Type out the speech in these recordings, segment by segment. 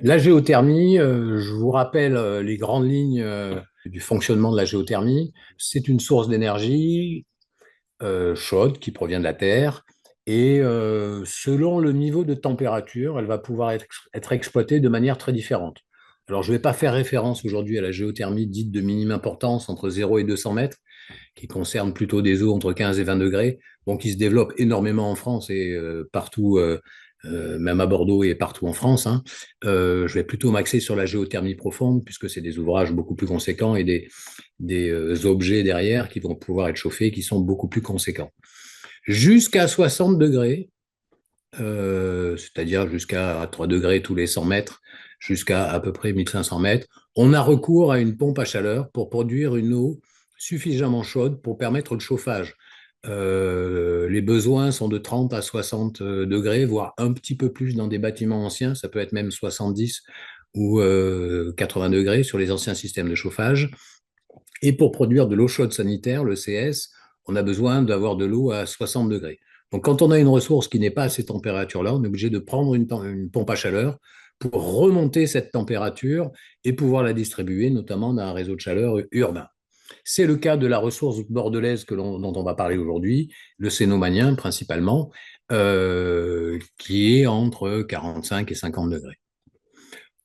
La géothermie, je vous rappelle les grandes lignes du fonctionnement de la géothermie. C'est une source d'énergie chaude qui provient de la Terre et selon le niveau de température, elle va pouvoir être exploitée de manière très différente. Alors, je ne vais pas faire référence aujourd'hui à la géothermie dite de minime importance entre 0 et 200 mètres, qui concerne plutôt des eaux entre 15 et 20 degrés, bon, qui se développent énormément en France et partout, même à Bordeaux et partout en France. Hein. Je vais plutôt m'axer sur la géothermie profonde, puisque c'est des ouvrages beaucoup plus conséquents et des objets derrière qui vont pouvoir être chauffés, qui sont beaucoup plus conséquents. Jusqu'à 60 degrés, c'est-à-dire jusqu'à 3 degrés tous les 100 mètres, jusqu'à à peu près 1500 mètres, on a recours à une pompe à chaleur pour produire une eau suffisamment chaude pour permettre le chauffage. Les besoins sont de 30 à 60 degrés, voire un petit peu plus dans des bâtiments anciens, ça peut être même 70 ou 80 degrés sur les anciens systèmes de chauffage. Et pour produire de l'eau chaude sanitaire, le CS, on a besoin d'avoir de l'eau à 60 degrés. Donc, quand on a une ressource qui n'est pas à ces températures-là, on est obligé de prendre une pompe à chaleur pour remonter cette température et pouvoir la distribuer, notamment dans un réseau de chaleur urbain. C'est le cas de la ressource bordelaise dont on va parler aujourd'hui, le Cénomanien principalement, qui est entre 45 et 50 degrés.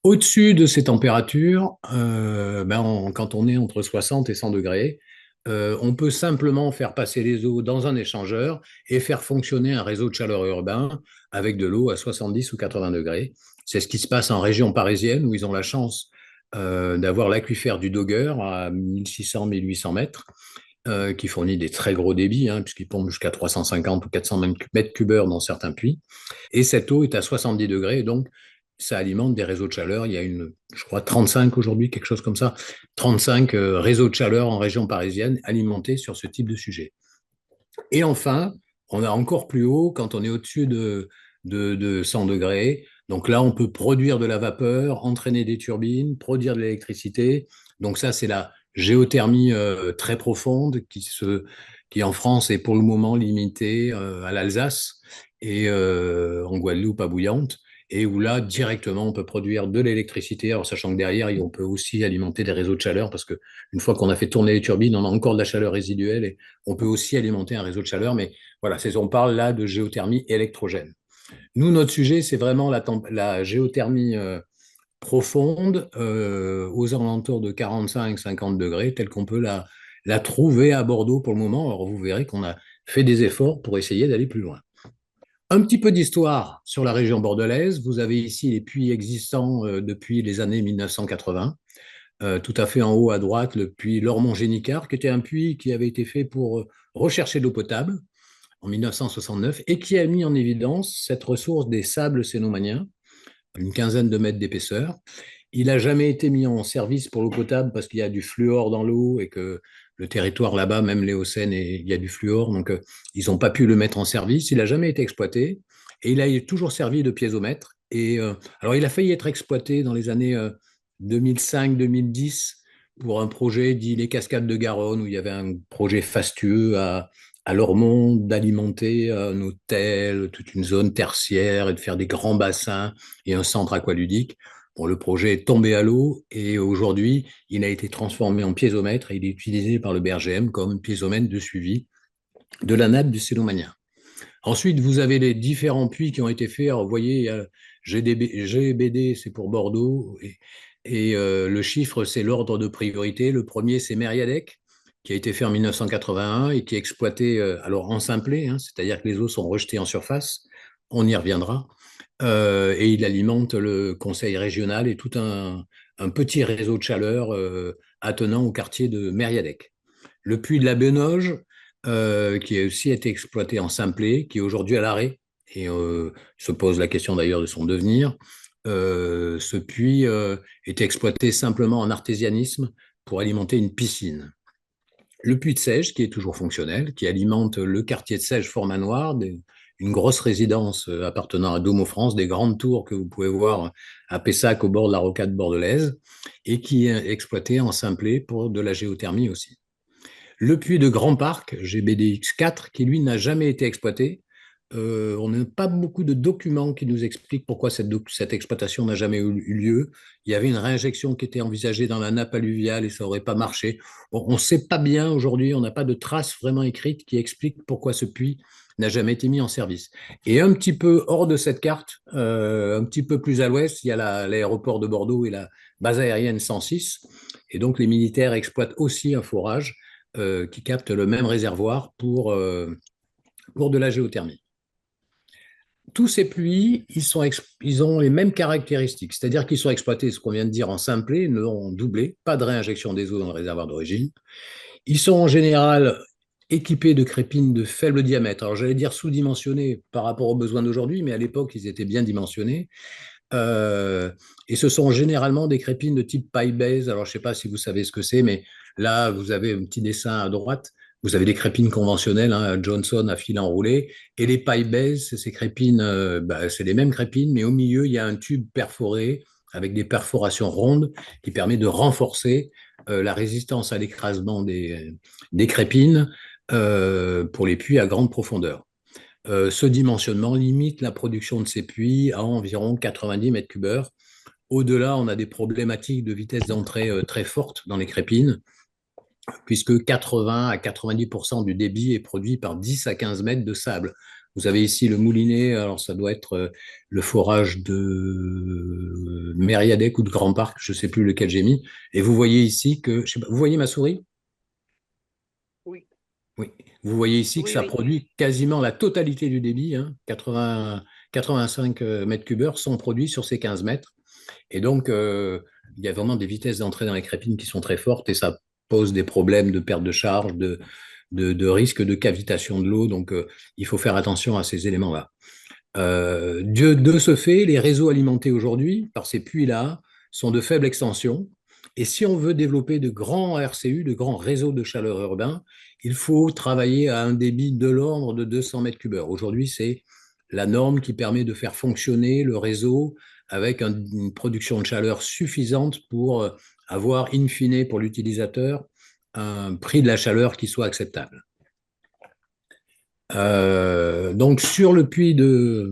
Au-dessus de ces températures, quand on est entre 60 et 100 degrés, on peut simplement faire passer les eaux dans un échangeur et faire fonctionner un réseau de chaleur urbain avec de l'eau à 70 ou 80 degrés. C'est ce qui se passe en région parisienne où ils ont la chance d'avoir l'aquifère du Dogger à 1600-1800 mètres, qui fournit des très gros débits, hein, puisqu'il pompe jusqu'à 350 ou 400 mètres cubeurs dans certains puits. Et cette eau est à 70 degrés, donc ça alimente des réseaux de chaleur. Il y a je crois, 35 aujourd'hui, quelque chose comme ça, 35 réseaux de chaleur en région parisienne alimentés sur ce type de sujet. Et enfin, on a encore plus haut quand on est au-dessus de 100 degrés. Donc là, on peut produire de la vapeur, entraîner des turbines, produire de l'électricité. Donc ça, c'est la géothermie très profonde qui en France est pour le moment limitée à l'Alsace et en Guadeloupe à Bouillante, et où là, directement, on peut produire de l'électricité, alors sachant que derrière, on peut aussi alimenter des réseaux de chaleur, parce que une fois qu'on a fait tourner les turbines, on a encore de la chaleur résiduelle, et on peut aussi alimenter un réseau de chaleur, mais voilà, on parle là de géothermie électrogène. Nous, notre sujet, c'est vraiment la géothermie profonde, aux alentours de 45-50 degrés, telle qu'on peut la trouver à Bordeaux pour le moment. Alors, vous verrez qu'on a fait des efforts pour essayer d'aller plus loin. Un petit peu d'histoire sur la région bordelaise. Vous avez ici les puits existants depuis les années 1980. Tout à fait en haut à droite, le puits Lormont-Génicard, qui était un puits qui avait été fait pour rechercher de l'eau potable en 1969 et qui a mis en évidence cette ressource des sables cénomaniens, une quinzaine de mètres d'épaisseur. Il n'a jamais été mis en service pour l'eau potable parce qu'il y a du fluor dans l'eau et que le territoire là-bas, même l'Éocène, il y a du fluor, donc ils n'ont pas pu le mettre en service. Il n'a jamais été exploité et il a toujours servi de piézomètre. Et alors, il a failli être exploité dans les années 2005-2010 pour un projet dit les Cascades de Garonne, où il y avait un projet fastueux à Lormont d'alimenter un hôtel, toute une zone tertiaire et de faire des grands bassins et un centre aqualudique. Bon, le projet est tombé à l'eau et aujourd'hui, il a été transformé en piézomètre et il est utilisé par le BRGM comme piézomètre de suivi de la nappe du Cénomanien. Ensuite, vous avez les différents puits qui ont été faits. Alors, vous voyez, GBD, c'est pour Bordeaux. Et le chiffre, c'est l'ordre de priorité. Le premier, c'est Mériadec, qui a été fait en 1981 et qui est exploité alors en simplé, hein, c'est-à-dire que les eaux sont rejetées en surface. On y reviendra. Et il alimente le conseil régional et tout un petit réseau de chaleur attenant au quartier de Mériadec. Le puits de la Benoge, qui a aussi été exploité en simplé, qui est aujourd'hui à l'arrêt, et se pose la question d'ailleurs de son devenir. Ce puits est exploité simplement en artésianisme pour alimenter une piscine. Le puits de Sège, qui est toujours fonctionnel, qui alimente le quartier de Sège-Fort-Manoir, une grosse résidence appartenant à Domo France, des grandes tours que vous pouvez voir à Pessac, au bord de la rocade bordelaise, et qui est exploité en simplé pour de la géothermie aussi. Le puits de Grand Parc, GBDX4, qui lui n'a jamais été exploité On n'a pas beaucoup de documents qui nous expliquent pourquoi cette exploitation n'a jamais eu lieu. Il y avait une réinjection qui était envisagée dans la nappe alluviale et ça n'aurait pas marché. Bon, on ne sait pas bien aujourd'hui, on n'a pas de traces vraiment écrites qui expliquent pourquoi ce puits n'a jamais été mis en service. Et un petit peu hors de cette carte, un petit peu plus à l'ouest, il y a l'aéroport de Bordeaux et la base aérienne 106. Et donc les militaires exploitent aussi un forage qui capte le même réservoir pour de la géothermie. Tous ces puits, ils ont les mêmes caractéristiques, c'est-à-dire qu'ils sont exploités, ce qu'on vient de dire, en simplé, non doublé, pas de réinjection des eaux dans le réservoir d'origine. Ils sont en général équipés de crépines de faible diamètre. Alors j'allais dire sous-dimensionnés par rapport aux besoins d'aujourd'hui, mais à l'époque, ils étaient bien dimensionnés. Euh, et ce sont généralement des crépines de type paille base. Alors, je ne sais pas si vous savez ce que c'est, mais là, vous avez un petit dessin à droite. Vous avez des crépines conventionnelles, hein, Johnson à fil enroulé. Et les paille base, c'est ces crépines, c'est les mêmes crépines, mais au milieu, il y a un tube perforé avec des perforations rondes qui permet de renforcer la résistance à l'écrasement des crépines pour les puits à grande profondeur. Ce dimensionnement limite la production de ces puits à environ 90 mètres cubes heure. Au-delà, on a des problématiques de vitesse d'entrée très fortes dans les crépines, puisque 80 à 90% du débit est produit par 10 à 15 mètres de sable. Vous avez ici le moulinet, alors ça doit être le forage de Mériadec ou de Grand Parc, je ne sais plus lequel j'ai mis. Et vous voyez ici que, je sais pas, vous voyez ma souris? Oui, Oui, vous voyez ici que oui, ça oui. produit quasiment la totalité du débit, hein, 80, 85 mètres cubes heure sont produits sur ces 15 mètres. Et donc, il y a vraiment des vitesses d'entrée dans les crépines qui sont très fortes et ça pose des problèmes de perte de charge, de risque de cavitation de l'eau. Donc, il faut faire attention à ces éléments-là. De ce fait, les réseaux alimentés aujourd'hui par ces puits-là sont de faible extension. Et si on veut développer de grands RCU, de grands réseaux de chaleur urbains, il faut travailler à un débit de l'ordre de 200 mètres cubes heure. Aujourd'hui, c'est la norme qui permet de faire fonctionner le réseau avec une production de chaleur suffisante pour avoir, in fine, pour l'utilisateur, un prix de la chaleur qui soit acceptable. Donc, sur le puits de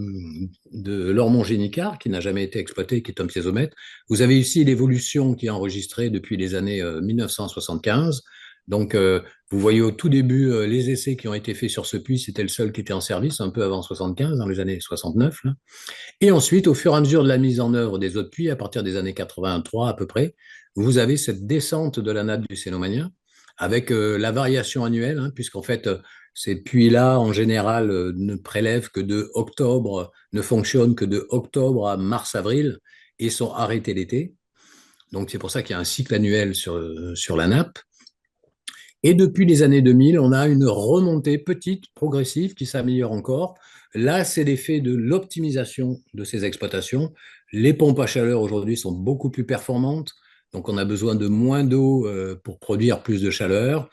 Lormont-Génicard, qui n'a jamais été exploité, qui est un piézomètre, vous avez ici l'évolution qui est enregistrée depuis les années 1975. Donc, vous voyez au tout début les essais qui ont été faits sur ce puits, c'était le seul qui était en service, un peu avant 75, dans les années 69. Là. Et ensuite, au fur et à mesure de la mise en œuvre des autres puits, à partir des années 83 à peu près, vous avez cette descente de la nappe du Cénomanien avec la variation annuelle, hein, puisqu'en fait, ces puits-là, en général, ne prélèvent que de octobre, ne fonctionnent que de octobre à mars-avril et sont arrêtés l'été. Donc, c'est pour ça qu'il y a un cycle annuel sur la nappe. Et depuis les années 2000, on a une remontée petite, progressive, qui s'améliore encore. Là, c'est l'effet de l'optimisation de ces exploitations. Les pompes à chaleur aujourd'hui sont beaucoup plus performantes, donc on a besoin de moins d'eau pour produire plus de chaleur.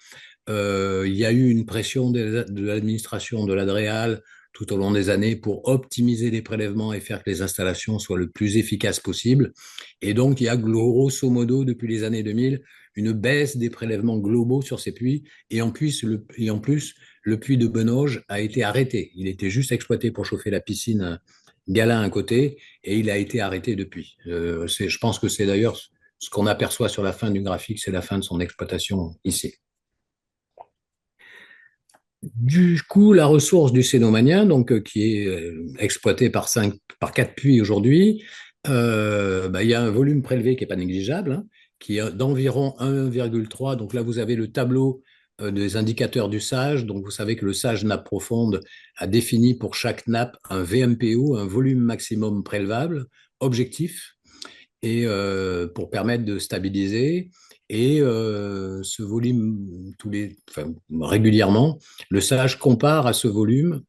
Il y a eu une pression de l'administration de l'Adréal tout au long des années pour optimiser les prélèvements et faire que les installations soient le plus efficaces possible. Et donc, il y a grosso modo, depuis les années 2000, une baisse des prélèvements globaux sur ces puits. Et en plus, le puits de Benauge a été arrêté. Il était juste exploité pour chauffer la piscine Gala à un côté et il a été arrêté depuis. Je pense que c'est d'ailleurs ce qu'on aperçoit sur la fin du graphique, c'est la fin de son exploitation ici. Du coup, la ressource du Cénomanien, donc, qui est exploitée par 4 puits aujourd'hui, il y a un volume prélevé qui n'est pas négligeable, hein, qui est d'environ 1,3. Donc là, vous avez le tableau des indicateurs du SAGE. Donc vous savez que le SAGE nappe profonde a défini pour chaque nappe un VMPO, un volume maximum prélevable, objectif, et pour permettre de stabiliser. Et ce volume, régulièrement, le SAGE compare à ce volume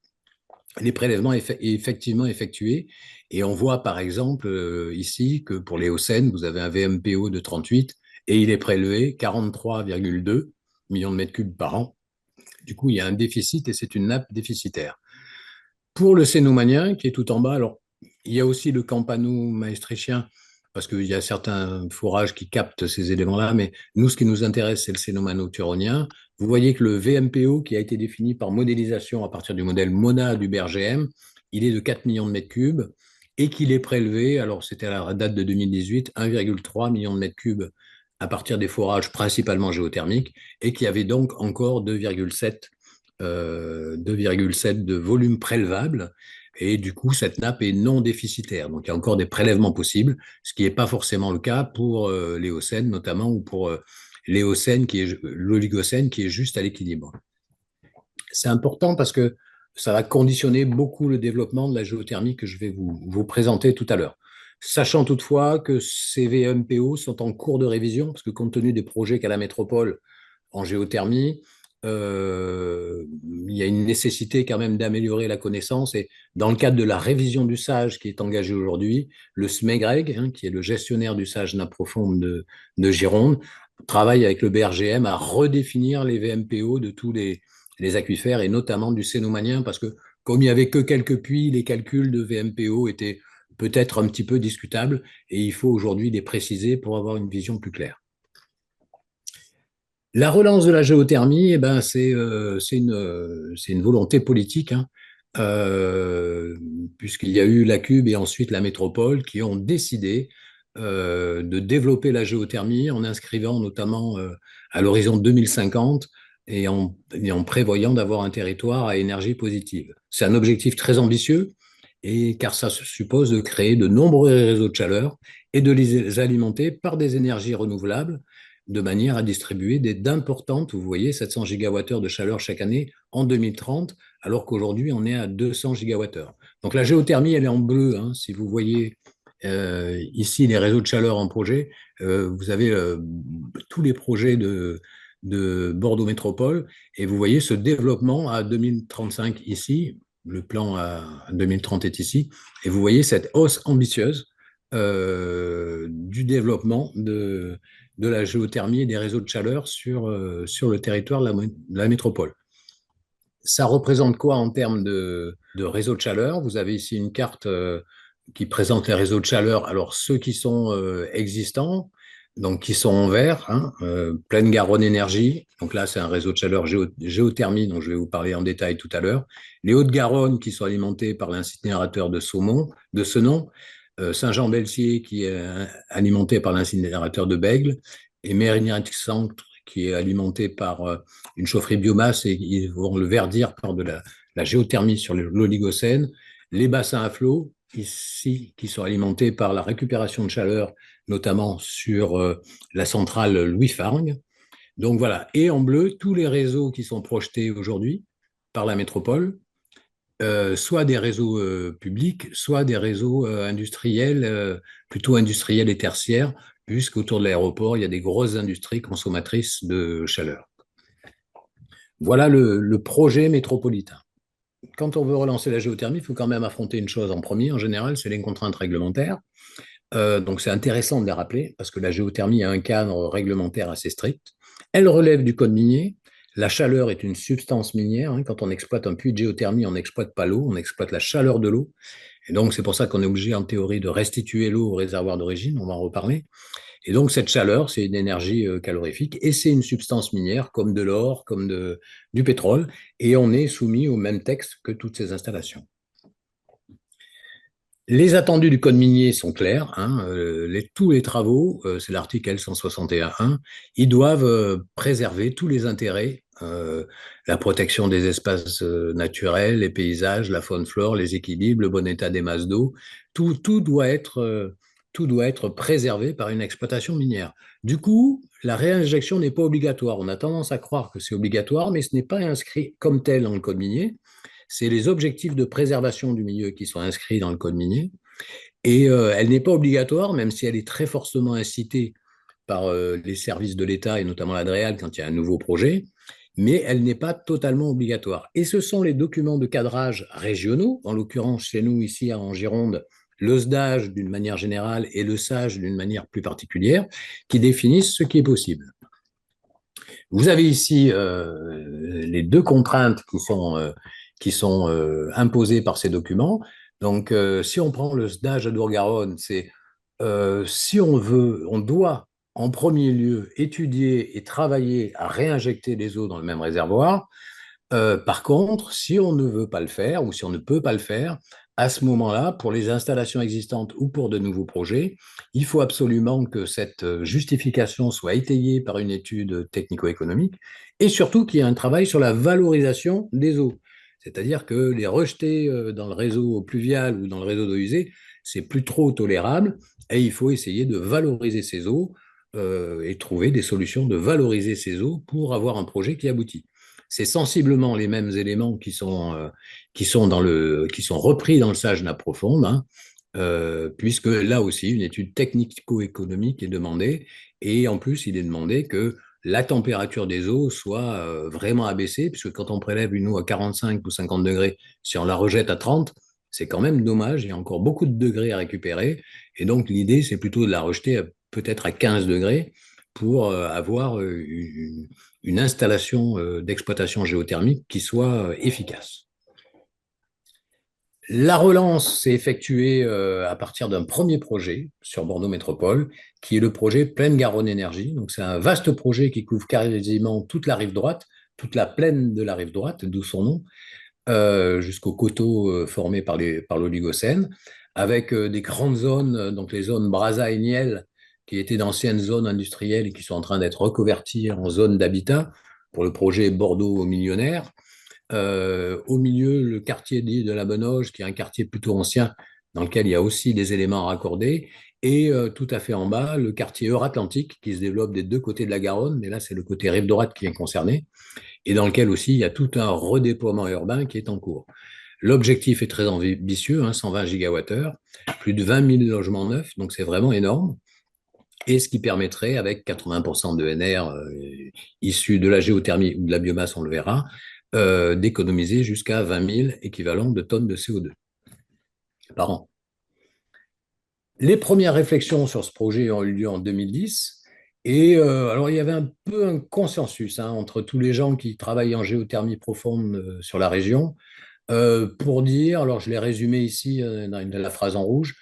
les prélèvements effectivement effectués. Et on voit par exemple ici que pour les Hauts-Seine, vous avez un VMPO de 38 et il est prélevé 43,2 millions de mètres cubes par an. Du coup, il y a un déficit et c'est une nappe déficitaire. Pour le Cénomanien, qui est tout en bas, alors il y a aussi le Campano maestrichien, parce qu'il y a certains forages qui captent ces éléments-là, mais nous, ce qui nous intéresse, c'est le Cénomano-turonien. Vous voyez que le VMPO, qui a été défini par modélisation à partir du modèle MONA du BRGM, il est de 4 millions de mètres cubes et qu'il est prélevé, alors c'était à la date de 2018, 1,3 million de mètres cubes à partir des forages principalement géothermiques et qui avait donc encore 2,7 de volume prélevable. Et du coup, cette nappe est non déficitaire. Donc, il y a encore des prélèvements possibles, ce qui n'est pas forcément le cas pour l'Éocène, notamment, ou pour l'Éocène, qui est l'Oligocène, qui est juste à l'équilibre. C'est important parce que ça va conditionner beaucoup le développement de la géothermie que je vais vous présenter tout à l'heure. Sachant toutefois que ces VMPO sont en cours de révision, parce que compte tenu des projets qu'a la métropole en géothermie, il y a une nécessité quand même d'améliorer la connaissance. Et dans le cadre de la révision du SAGE qui est engagée aujourd'hui, le SMEGREG, qui est le gestionnaire du SAGE nappe profonde de Gironde, travaille avec le BRGM à redéfinir les VMPO de tous les aquifères et notamment du cénomanien, parce que comme il n'y avait que quelques puits, les calculs de VMPO étaient peut-être un petit peu discutables et il faut aujourd'hui les préciser pour avoir une vision plus claire. La relance de la géothermie, eh ben, c'est une volonté politique, puisqu'il y a eu la Cube et ensuite la métropole qui ont décidé de développer la géothermie en inscrivant notamment à l'horizon 2050 et en prévoyant d'avoir un territoire à énergie positive. C'est un objectif très ambitieux, car ça suppose de créer de nombreux réseaux de chaleur et de les alimenter par des énergies renouvelables de manière à distribuer d'importantes, vous voyez, 700 gigawattheures de chaleur chaque année en 2030, alors qu'aujourd'hui, on est à 200 gigawattheures. Donc la géothermie, elle est en bleu. Si vous voyez ici les réseaux de chaleur en projet, vous avez tous les projets de Bordeaux Métropole, et vous voyez ce développement à 2035 ici, le plan à 2030 est ici, et vous voyez cette hausse ambitieuse du développement de la géothermie et des réseaux de chaleur sur le territoire de la métropole. Ça représente quoi en termes de réseaux de chaleur? Vous avez ici une carte qui présente les réseaux de chaleur. Alors, ceux qui sont existants, donc qui sont en vert, Plaine Garonne Énergie. Donc là, c'est un réseau de chaleur géothermie dont je vais vous parler en détail tout à l'heure. Les Hauts-de-Garonne qui sont alimentés par l'incinérateur de Senon. Saint-Jean-Belsier qui est alimenté par l'incinérateur de Bègle, et Mérignac-Centre qui est alimenté par une chaufferie biomasse et ils vont le verdir par de la géothermie sur l'Oligocène. Les bassins à flot, ici, qui sont alimentés par la récupération de chaleur, notamment sur la centrale Louis Fargue. Donc voilà, et en bleu, tous les réseaux qui sont projetés aujourd'hui par la métropole, soit des réseaux publics, soit des réseaux industriels, plutôt industriels et tertiaires, puisqu'autour de l'aéroport, il y a des grosses industries consommatrices de chaleur. Voilà le projet métropolitain. Quand on veut relancer la géothermie, il faut quand même affronter une chose en premier, en général, c'est les contraintes réglementaires. Donc c'est intéressant de les rappeler, parce que la géothermie a un cadre réglementaire assez strict. Elle relève du code minier. La chaleur est une substance minière. Quand on exploite un puits de géothermie, on n'exploite pas l'eau, on exploite la chaleur de l'eau. Et donc, c'est pour ça qu'on est obligé, en théorie, de restituer l'eau au réservoir d'origine. On va en reparler. Et donc, cette chaleur, c'est une énergie calorifique et c'est une substance minière comme de l'or, comme du pétrole. Et on est soumis au même texte que toutes ces installations. Les attendus du code minier sont clairs. Tous les travaux, c'est l'article L161.1, ils doivent préserver tous les intérêts, la protection des espaces naturels, les paysages, la faune-flore, les équilibres, le bon état des masses d'eau. Tout doit être préservé par une exploitation minière. Du coup, la réinjection n'est pas obligatoire. On a tendance à croire que c'est obligatoire, mais ce n'est pas inscrit comme tel dans le code minier. C'est les objectifs de préservation du milieu qui sont inscrits dans le code minier. Et elle n'est pas obligatoire, même si elle est très fortement incitée par les services de l'État et notamment la DREAL quand il y a un nouveau projet, mais elle n'est pas totalement obligatoire. Et ce sont les documents de cadrage régionaux, en l'occurrence chez nous ici en Gironde, le SDAGE d'une manière générale et le SAGE d'une manière plus particulière, qui définissent ce qui est possible. Vous avez ici les deux contraintes qui sont imposées par ces documents. Donc, si on prend le SDAGE à Dour-Garonne, c'est si on doit en premier lieu étudier et travailler à réinjecter les eaux dans le même réservoir. Par contre, si on ne veut pas le faire ou si on ne peut pas le faire, à ce moment-là, pour les installations existantes ou pour de nouveaux projets, il faut absolument que cette justification soit étayée par une étude technico-économique et surtout qu'il y ait un travail sur la valorisation des eaux. C'est-à-dire que les rejeter dans le réseau pluvial ou dans le réseau d'eau usée, c'est plus trop tolérable et il faut essayer de valoriser ces eaux et trouver des solutions de valoriser ces eaux pour avoir un projet qui aboutit. C'est sensiblement les mêmes éléments qui sont repris dans le SAGNA profonde, hein, puisque là aussi, une étude technico-économique est demandée, et en plus, il est demandé que la température des eaux soit vraiment abaissée, puisque quand on prélève une eau à 45 ou 50 degrés, si on la rejette à 30, c'est quand même dommage, il y a encore beaucoup de degrés à récupérer, et donc l'idée, c'est plutôt de la rejeter peut-être à 15 degrés pour avoir une installation d'exploitation géothermique qui soit efficace. La relance s'est effectuée à partir d'un premier projet sur Bordeaux Métropole, qui est le projet Plaine Garonne Énergie. Donc, c'est un vaste projet qui couvre quasiment toute la rive droite, toute la plaine de la rive droite, d'où son nom, jusqu'aux coteaux formés par l'Oligocène, avec des grandes zones, donc les zones Brazza et Niel, qui étaient d'anciennes zones industrielles et qui sont en train d'être reconverties en zones d'habitat pour le projet Bordeaux millionnaire. Au milieu, le quartier dit de la Benoge, qui est un quartier plutôt ancien, dans lequel il y a aussi des éléments raccordés. Et tout à fait en bas, le quartier Euratlantique, qui se développe des deux côtés de la Garonne, mais là, c'est le côté rive droite qui est concerné, et dans lequel aussi, il y a tout un redéploiement urbain qui est en cours. L'objectif est très ambitieux, hein, 120 gigawattheures, plus de 20 000 logements neufs, donc c'est vraiment énorme. Et ce qui permettrait, avec 80% de NR issus de la géothermie ou de la biomasse, on le verra, d'économiser jusqu'à 20 000 équivalents de tonnes de CO2 par an. Les premières réflexions sur ce projet ont eu lieu en 2010. Et alors, il y avait un peu un consensus hein, entre tous les gens qui travaillent en géothermie profonde sur la région pour dire, alors je l'ai résumé ici dans la phrase en rouge,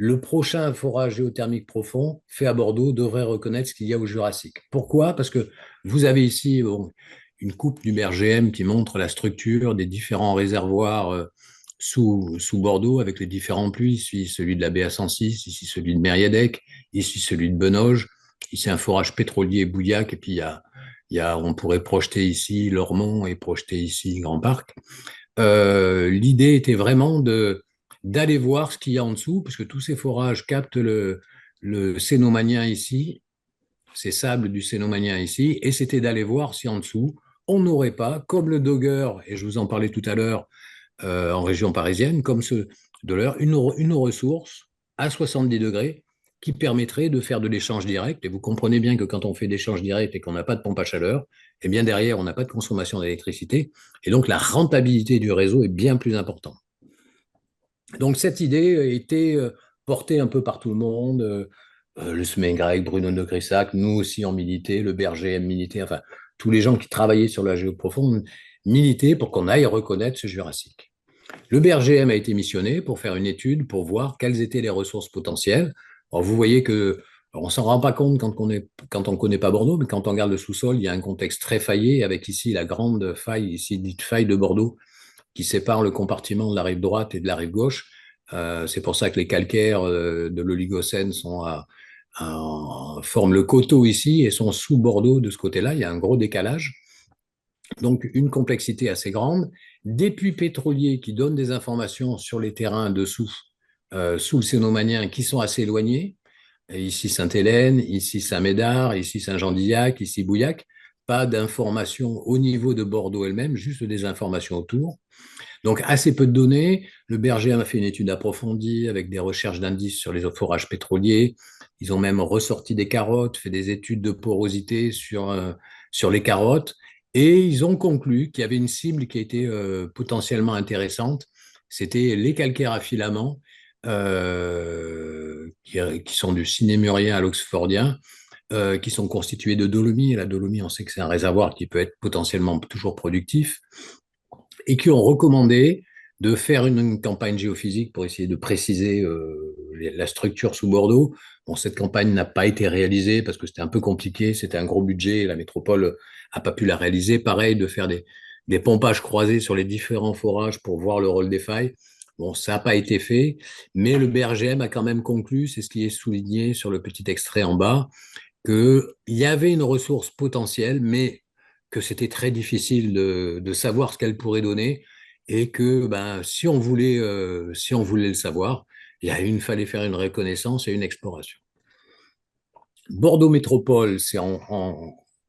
le prochain forage géothermique profond fait à Bordeaux devrait reconnaître ce qu'il y a au Jurassique. Pourquoi? Parce que vous avez ici une coupe du BRGM qui montre la structure des différents réservoirs sous Bordeaux avec les différents puits. Ici celui de la BA106, ici celui de Mériadec, ici celui de Benoge, ici un forage pétrolier Bouillac, et puis on pourrait projeter ici Lormont et projeter ici Grand Parc. L'idée était vraiment d'aller voir ce qu'il y a en dessous, puisque tous ces forages captent le Cénomanien ici, ces sables du Cénomanien ici, et c'était d'aller voir si en dessous, on n'aurait pas, comme le Dogger, et je vous en parlais tout à l'heure, en région parisienne, comme ceux de l'heure, une ressource à 70 degrés qui permettrait de faire de l'échange direct. Et vous comprenez bien que quand on fait de l'échange direct et qu'on n'a pas de pompe à chaleur, eh bien derrière, on n'a pas de consommation d'électricité. Et donc, la rentabilité du réseau est bien plus importante. Donc, cette idée a été portée un peu par tout le monde. Le SME grec, Bruno de Grissac, nous aussi en milité, le BRGM milité, enfin, tous les gens qui travaillaient sur la géoprofonde militaient pour qu'on aille reconnaître ce Jurassique. Le BRGM a été missionné pour faire une étude pour voir quelles étaient les ressources potentielles. Alors vous voyez que on ne s'en rend pas compte quand on ne connaît pas Bordeaux, mais quand on regarde le sous-sol, il y a un contexte très faillé avec ici la grande faille, ici dite faille de Bordeaux, qui sépare le compartiment de la rive droite et de la rive gauche. C'est pour ça que les calcaires de l'Oligocène forment le coteau ici et sont sous Bordeaux de ce côté-là. Il y a un gros décalage. Donc, une complexité assez grande. Des puits pétroliers qui donnent des informations sur les terrains dessous, sous le Cénomanien, qui sont assez éloignés. Et ici Sainte-Hélène, ici Saint-Médard, ici Saint-Jean-d'Illac, ici Bouillac. Pas d'informations au niveau de Bordeaux elle-même, juste des informations autour. Donc, assez peu de données. Le BRGM a fait une étude approfondie avec des recherches d'indices sur les forages pétroliers. Ils ont même ressorti des carottes, fait des études de porosité sur les carottes. Et ils ont conclu qu'il y avait une cible qui était potentiellement intéressante. C'était les calcaires à filaments, qui sont du cinémurien à l'oxfordien, qui sont constitués de dolomie. Et la dolomie, on sait que c'est un réservoir qui peut être potentiellement toujours productif, et qui ont recommandé de faire une campagne géophysique pour essayer de préciser la structure sous Bordeaux. Bon, cette campagne n'a pas été réalisée parce que c'était un peu compliqué, c'était un gros budget et la métropole n'a pas pu la réaliser. Pareil, de faire des pompages croisés sur les différents forages pour voir le rôle des failles. Bon, ça n'a pas été fait, mais le BRGM a quand même conclu, c'est ce qui est souligné sur le petit extrait en bas, qu'il y avait une ressource potentielle, mais que c'était très difficile de savoir ce qu'elle pourrait donner et que ben, si on voulait le savoir, il fallait faire une reconnaissance et une exploration. Bordeaux Métropole s'est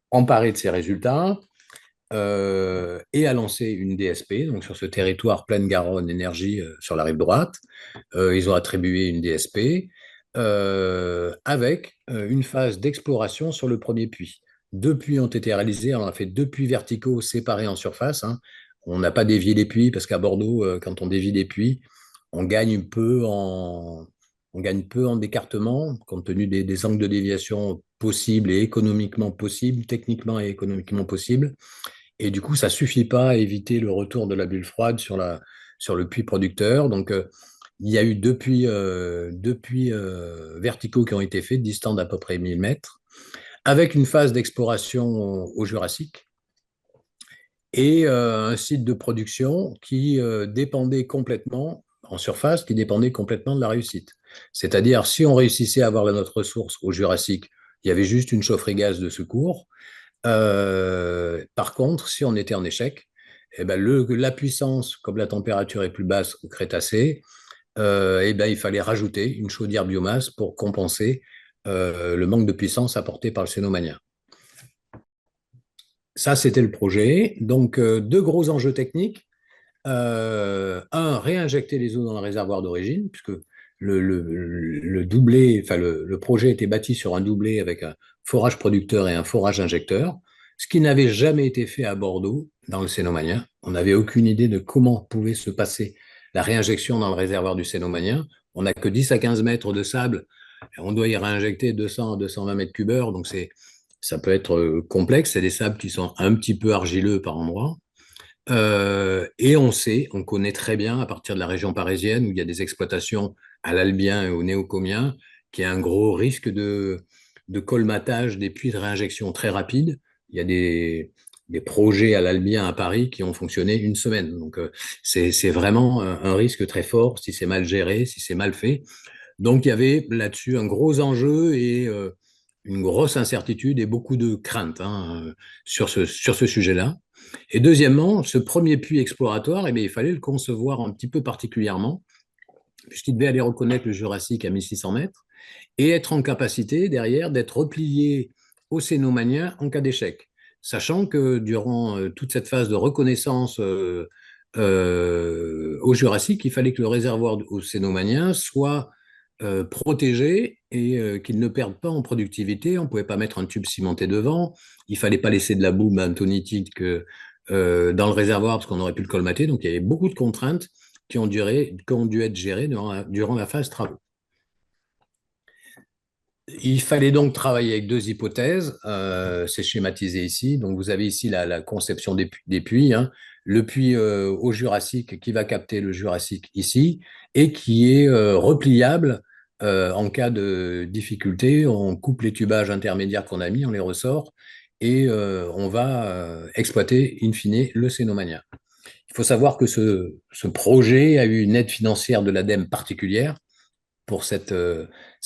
emparé de ces résultats et a lancé une DSP, donc sur ce territoire Plaine-Garonne Énergie sur la rive droite. Ils ont attribué une DSP avec une phase d'exploration sur le premier puits. Deux puits ont été réalisés, on a fait deux puits verticaux séparés en surface. Hein. On n'a pas dévié les puits parce qu'à Bordeaux, quand on dévie les puits, on gagne peu en, on gagne peu en décartement compte tenu des angles de déviation possibles et économiquement possibles, techniquement et économiquement possibles. Et du coup, ça ne suffit pas à éviter le retour de la bulle froide sur le puits producteur. Donc, il y a eu deux puits verticaux qui ont été faits, distants d'à peu près 1000 mètres, avec une phase d'exploration au Jurassique et un site de production qui dépendait complètement, en surface, qui dépendait complètement de la réussite. C'est-à-dire, si on réussissait à avoir notre ressource au Jurassique, il y avait juste une chaufferie gaz de secours. Par contre, si on était en échec, eh ben la puissance, comme la température est plus basse au Crétacé, eh ben, il fallait rajouter une chaudière biomasse pour compenser le manque de puissance apporté par le Cénomania. Ça, c'était le projet. Donc, deux gros enjeux techniques. Un, réinjecter les eaux dans le réservoir d'origine, puisque le doublé, enfin le projet était bâti sur un doublé avec un forage producteur et un forage injecteur, ce qui n'avait jamais été fait à Bordeaux dans le Cénomanien. On n'avait aucune idée de comment pouvait se passer la réinjection dans le réservoir du Cénomanien. On n'a que 10 à 15 mètres de sable, et on doit y réinjecter 200 à 220 mètres cubes heure, donc ça peut être complexe. C'est des sables qui sont un petit peu argileux par endroits. Et on connaît très bien à partir de la région parisienne où il y a des exploitations à l'albien et au néocomien, qu'il y a un gros risque de colmatage des puits de réinjection très rapides. Il y a des projets à l'albien à Paris qui ont fonctionné une semaine. Donc, c'est vraiment un risque très fort si c'est mal géré, si c'est mal fait. Donc, il y avait là-dessus un gros enjeu et une grosse incertitude et beaucoup de craintes hein, sur ce sujet-là. Et deuxièmement, ce premier puits exploratoire, eh bien, il fallait le concevoir un petit peu particulièrement, puisqu'il devait aller reconnaître le Jurassique à 1600 mètres et être en capacité derrière d'être replié au Cénomanien en cas d'échec. Sachant que durant toute cette phase de reconnaissance au Jurassique, il fallait que le réservoir au Cénomanien soit protégé et qu'il ne perde pas en productivité. On ne pouvait pas mettre un tube cimenté devant. Il ne fallait pas laisser de la boue bentonitite dans le réservoir parce qu'on aurait pu le colmater. Donc, il y avait beaucoup de contraintes qui ont dû être gérées durant la phase travaux. Il fallait donc travailler avec deux hypothèses. C'est schématisé ici. Donc, vous avez ici la conception des puits. Hein. Le puits au Jurassique qui va capter le Jurassique ici et qui est repliable en cas de difficulté. On coupe les tubages intermédiaires qu'on a mis, on les ressort et on va exploiter in fine le Cénomania. Il faut savoir que ce projet a eu une aide financière de l'ADEME particulière pour cet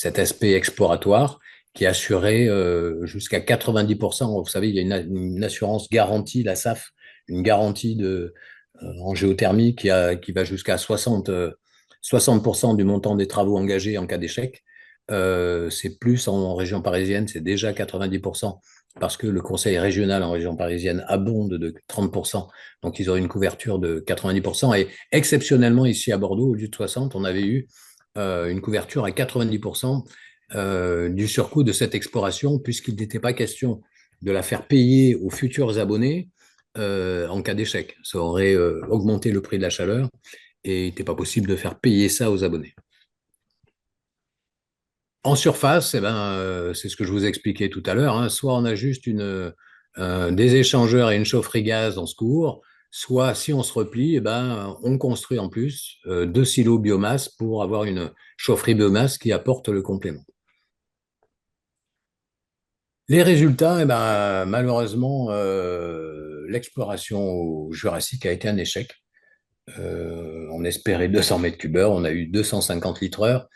aspect exploratoire qui assurait jusqu'à 90%. Vous savez, il y a une assurance garantie, la SAF, une garantie en géothermie qui va jusqu'à 60% du montant des travaux engagés en cas d'échec. C'est plus en région parisienne, c'est déjà 90% parce que le conseil régional en région parisienne abonde de 30%. Donc, ils ont une couverture de 90%. Et exceptionnellement, ici à Bordeaux, au lieu de 60, on avait eu une couverture à 90% du surcoût de cette exploration, puisqu'il n'était pas question de la faire payer aux futurs abonnés en cas d'échec. Ça aurait augmenté le prix de la chaleur et il n'était pas possible de faire payer ça aux abonnés. En surface, eh ben, c'est ce que je vous expliquais tout à l'heure. Hein, soit on a juste des échangeurs et une chaufferie gaz en secours, soit si on se replie, eh ben, on construit en plus 2 silos biomasse pour avoir une chaufferie biomasse qui apporte le complément. Les résultats, eh ben, malheureusement, l'exploration au Jurassique a été un échec. On espérait 200 mètres cubes heure, on a eu 250 litres heure,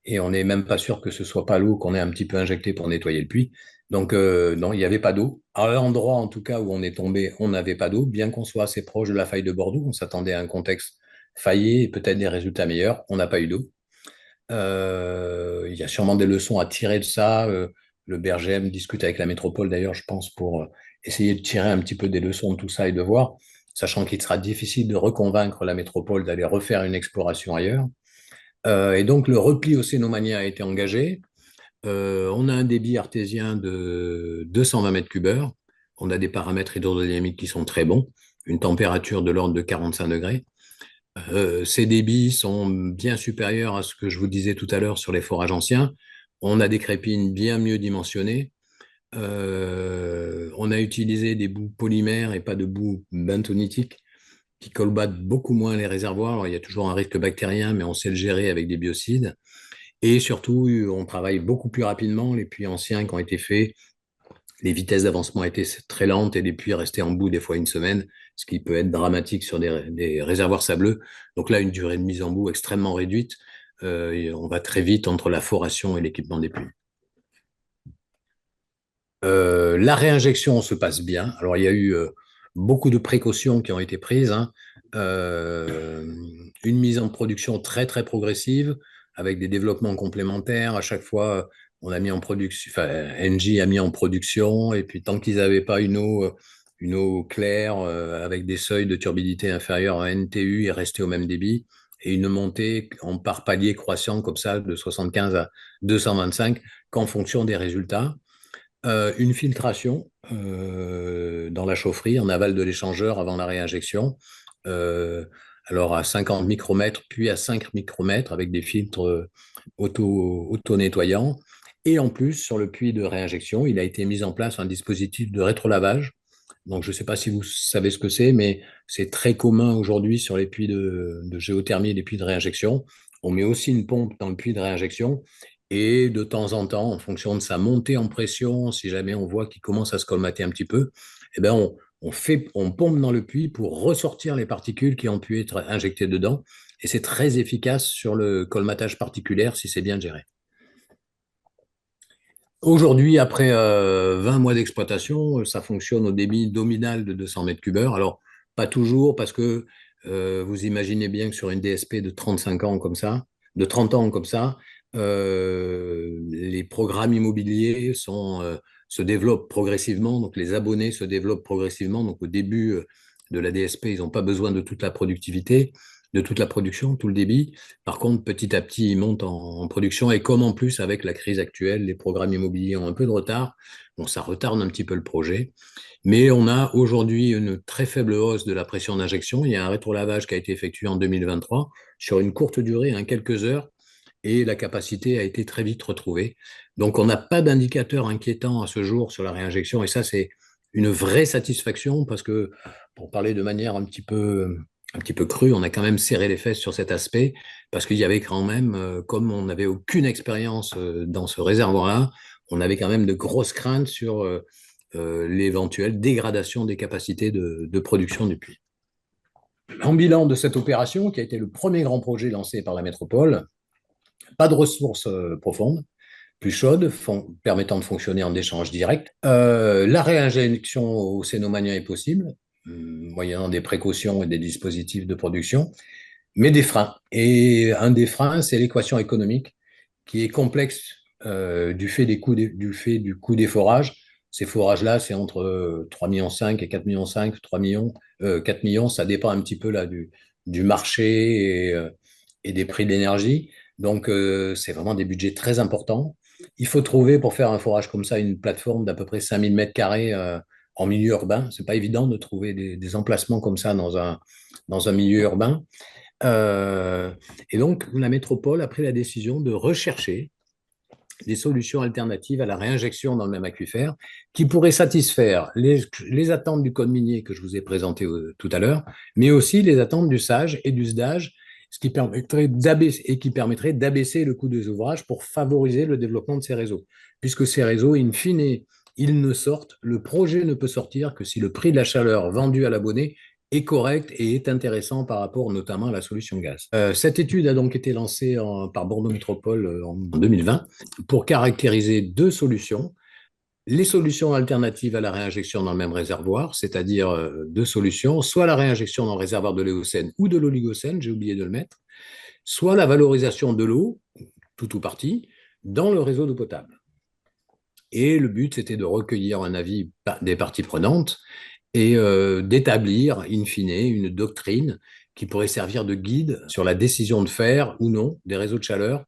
et on n'est même pas sûr que ce soit pas l'eau qu'on ait un petit peu injectée pour nettoyer le puits. Donc, non, il n'y avait pas d'eau. À l'endroit, en tout cas, où on est tombé, on n'avait pas d'eau, bien qu'on soit assez proche de la faille de Bordeaux. On s'attendait à un contexte faillé et peut-être des résultats meilleurs. On n'a pas eu d'eau. Il y a sûrement des leçons à tirer de ça. Le BRGM discute avec la métropole, d'ailleurs, je pense, pour essayer de tirer un petit peu des leçons de tout ça et de voir, sachant qu'il sera difficile de reconvaincre la métropole d'aller refaire une exploration ailleurs. Et donc, le repli océanomanien a été engagé. On a un débit artésien de 220 mètres cubes heure. On a des paramètres hydrodynamiques qui sont très bons, une température de l'ordre de 45 degrés. Ces débits sont bien supérieurs à ce que je vous disais tout à l'heure sur les forages anciens. On a des crépines bien mieux dimensionnées. On a utilisé des boues polymères et pas de boues bentonitique qui colbattent beaucoup moins les réservoirs. Alors, il y a toujours un risque bactérien, mais on sait le gérer avec des biocides. Et surtout, on travaille beaucoup plus rapidement. Les puits anciens qui ont été faits, les vitesses d'avancement étaient très lentes et les puits restaient en bout des fois une semaine, ce qui peut être dramatique sur des réservoirs sableux. Donc là, une durée de mise en bout extrêmement réduite. On va très vite entre la foration et l'équipement des puits. La réinjection se passe bien. Alors, il y a eu beaucoup de précautions qui ont été prises, hein. Une mise en production très, très progressive avec des développements complémentaires. À chaque fois, on a mis en production, enfin, Engie a mis en production, et puis tant qu'ils n'avaient pas une eau claire avec des seuils de turbidité inférieurs à NTU, ils restaient au même débit. Et une montée en par palier croissant comme ça, de 75 à 225, qu'en fonction des résultats. Une filtration dans la chaufferie en aval de l'échangeur avant la réinjection. Euh, alors à 50 micromètres, puis à 5 micromètres avec des filtres auto-nettoyants. Et en plus, sur le puits de réinjection, il a été mis en place un dispositif de rétrolavage. Donc, je ne sais pas si vous savez ce que c'est, mais c'est très commun aujourd'hui sur les puits de géothermie et les puits de réinjection. On met aussi une pompe dans le puits de réinjection et de temps en temps, en fonction de sa montée en pression, si jamais on voit qu'il commence à se colmater un petit peu, eh ben on pompe dans le puits pour ressortir les particules qui ont pu être injectées dedans. Et c'est très efficace sur le colmatage particulaire si c'est bien géré. Aujourd'hui, après 20 mois d'exploitation, ça fonctionne au débit nominal de 200 mètres cubes heure. Alors, pas toujours, parce que vous imaginez bien que sur une DSP de 35 ans comme ça, de 30 ans comme ça, les programmes immobiliers se développent progressivement, donc les abonnés se développent progressivement. Donc, au début de la DSP, ils n'ont pas besoin de toute la productivité, de toute la production, tout le débit. Par contre, petit à petit, ils montent en production. Et comme en plus, avec la crise actuelle, les programmes immobiliers ont un peu de retard, bon, ça retarde un petit peu le projet. Mais on a aujourd'hui une très faible hausse de la pression d'injection. Il y a un rétrolavage qui a été effectué en 2023 sur une courte durée, hein, quelques heures, et la capacité a été très vite retrouvée. Donc, on n'a pas d'indicateur inquiétant à ce jour sur la réinjection. Et ça, c'est une vraie satisfaction parce que, pour parler de manière un petit peu crue, on a quand même serré les fesses sur cet aspect parce qu'il y avait quand même, comme on n'avait aucune expérience dans ce réservoir-là, on avait quand même de grosses craintes sur l'éventuelle dégradation des capacités de production du puits. En bilan de cette opération, qui a été le premier grand projet lancé par la métropole, pas de ressources profondes, plus chaudes, permettant de fonctionner en échange direct. La réinjection au cénomania est possible, moyennant des précautions et des dispositifs de production, mais des freins. Et un des freins, c'est l'équation économique qui est complexe du fait du coût des forages. Ces forages-là, c'est entre 3,5 millions et 4,5 millions, 3 millions, 4 millions, ça dépend un petit peu là, du marché et des prix de l'énergie. Donc, c'est vraiment des budgets très importants. Il faut trouver pour faire un forage comme ça une plateforme d'à peu près 5000 mètres carrés en milieu urbain. C'est pas évident de trouver des emplacements comme ça dans un milieu urbain. Et donc, la métropole a pris la décision de rechercher des solutions alternatives à la réinjection dans le même aquifère qui pourraient satisfaire les attentes du code minier que je vous ai présenté tout à l'heure, mais aussi les attentes du SAGE et du SDAGE, ce qui permettrait d'abaisser le coût des ouvrages pour favoriser le développement de ces réseaux. Puisque ces réseaux, in fine, ils ne sortent, le projet ne peut sortir que si le prix de la chaleur vendu à l'abonné est correct et est intéressant par rapport notamment à la solution gaz. Cette étude a donc été lancée par Bordeaux Métropole en 2020 pour caractériser deux solutions. Les solutions alternatives à la réinjection dans le même réservoir, c'est-à-dire deux solutions, soit la réinjection dans le réservoir de l'éocène ou de l'oligocène, j'ai oublié de le mettre, soit la valorisation de l'eau, tout ou partie, dans le réseau d'eau potable. Et le but, c'était de recueillir un avis des parties prenantes et d'établir, in fine, une doctrine qui pourrait servir de guide sur la décision de faire ou non des réseaux de chaleur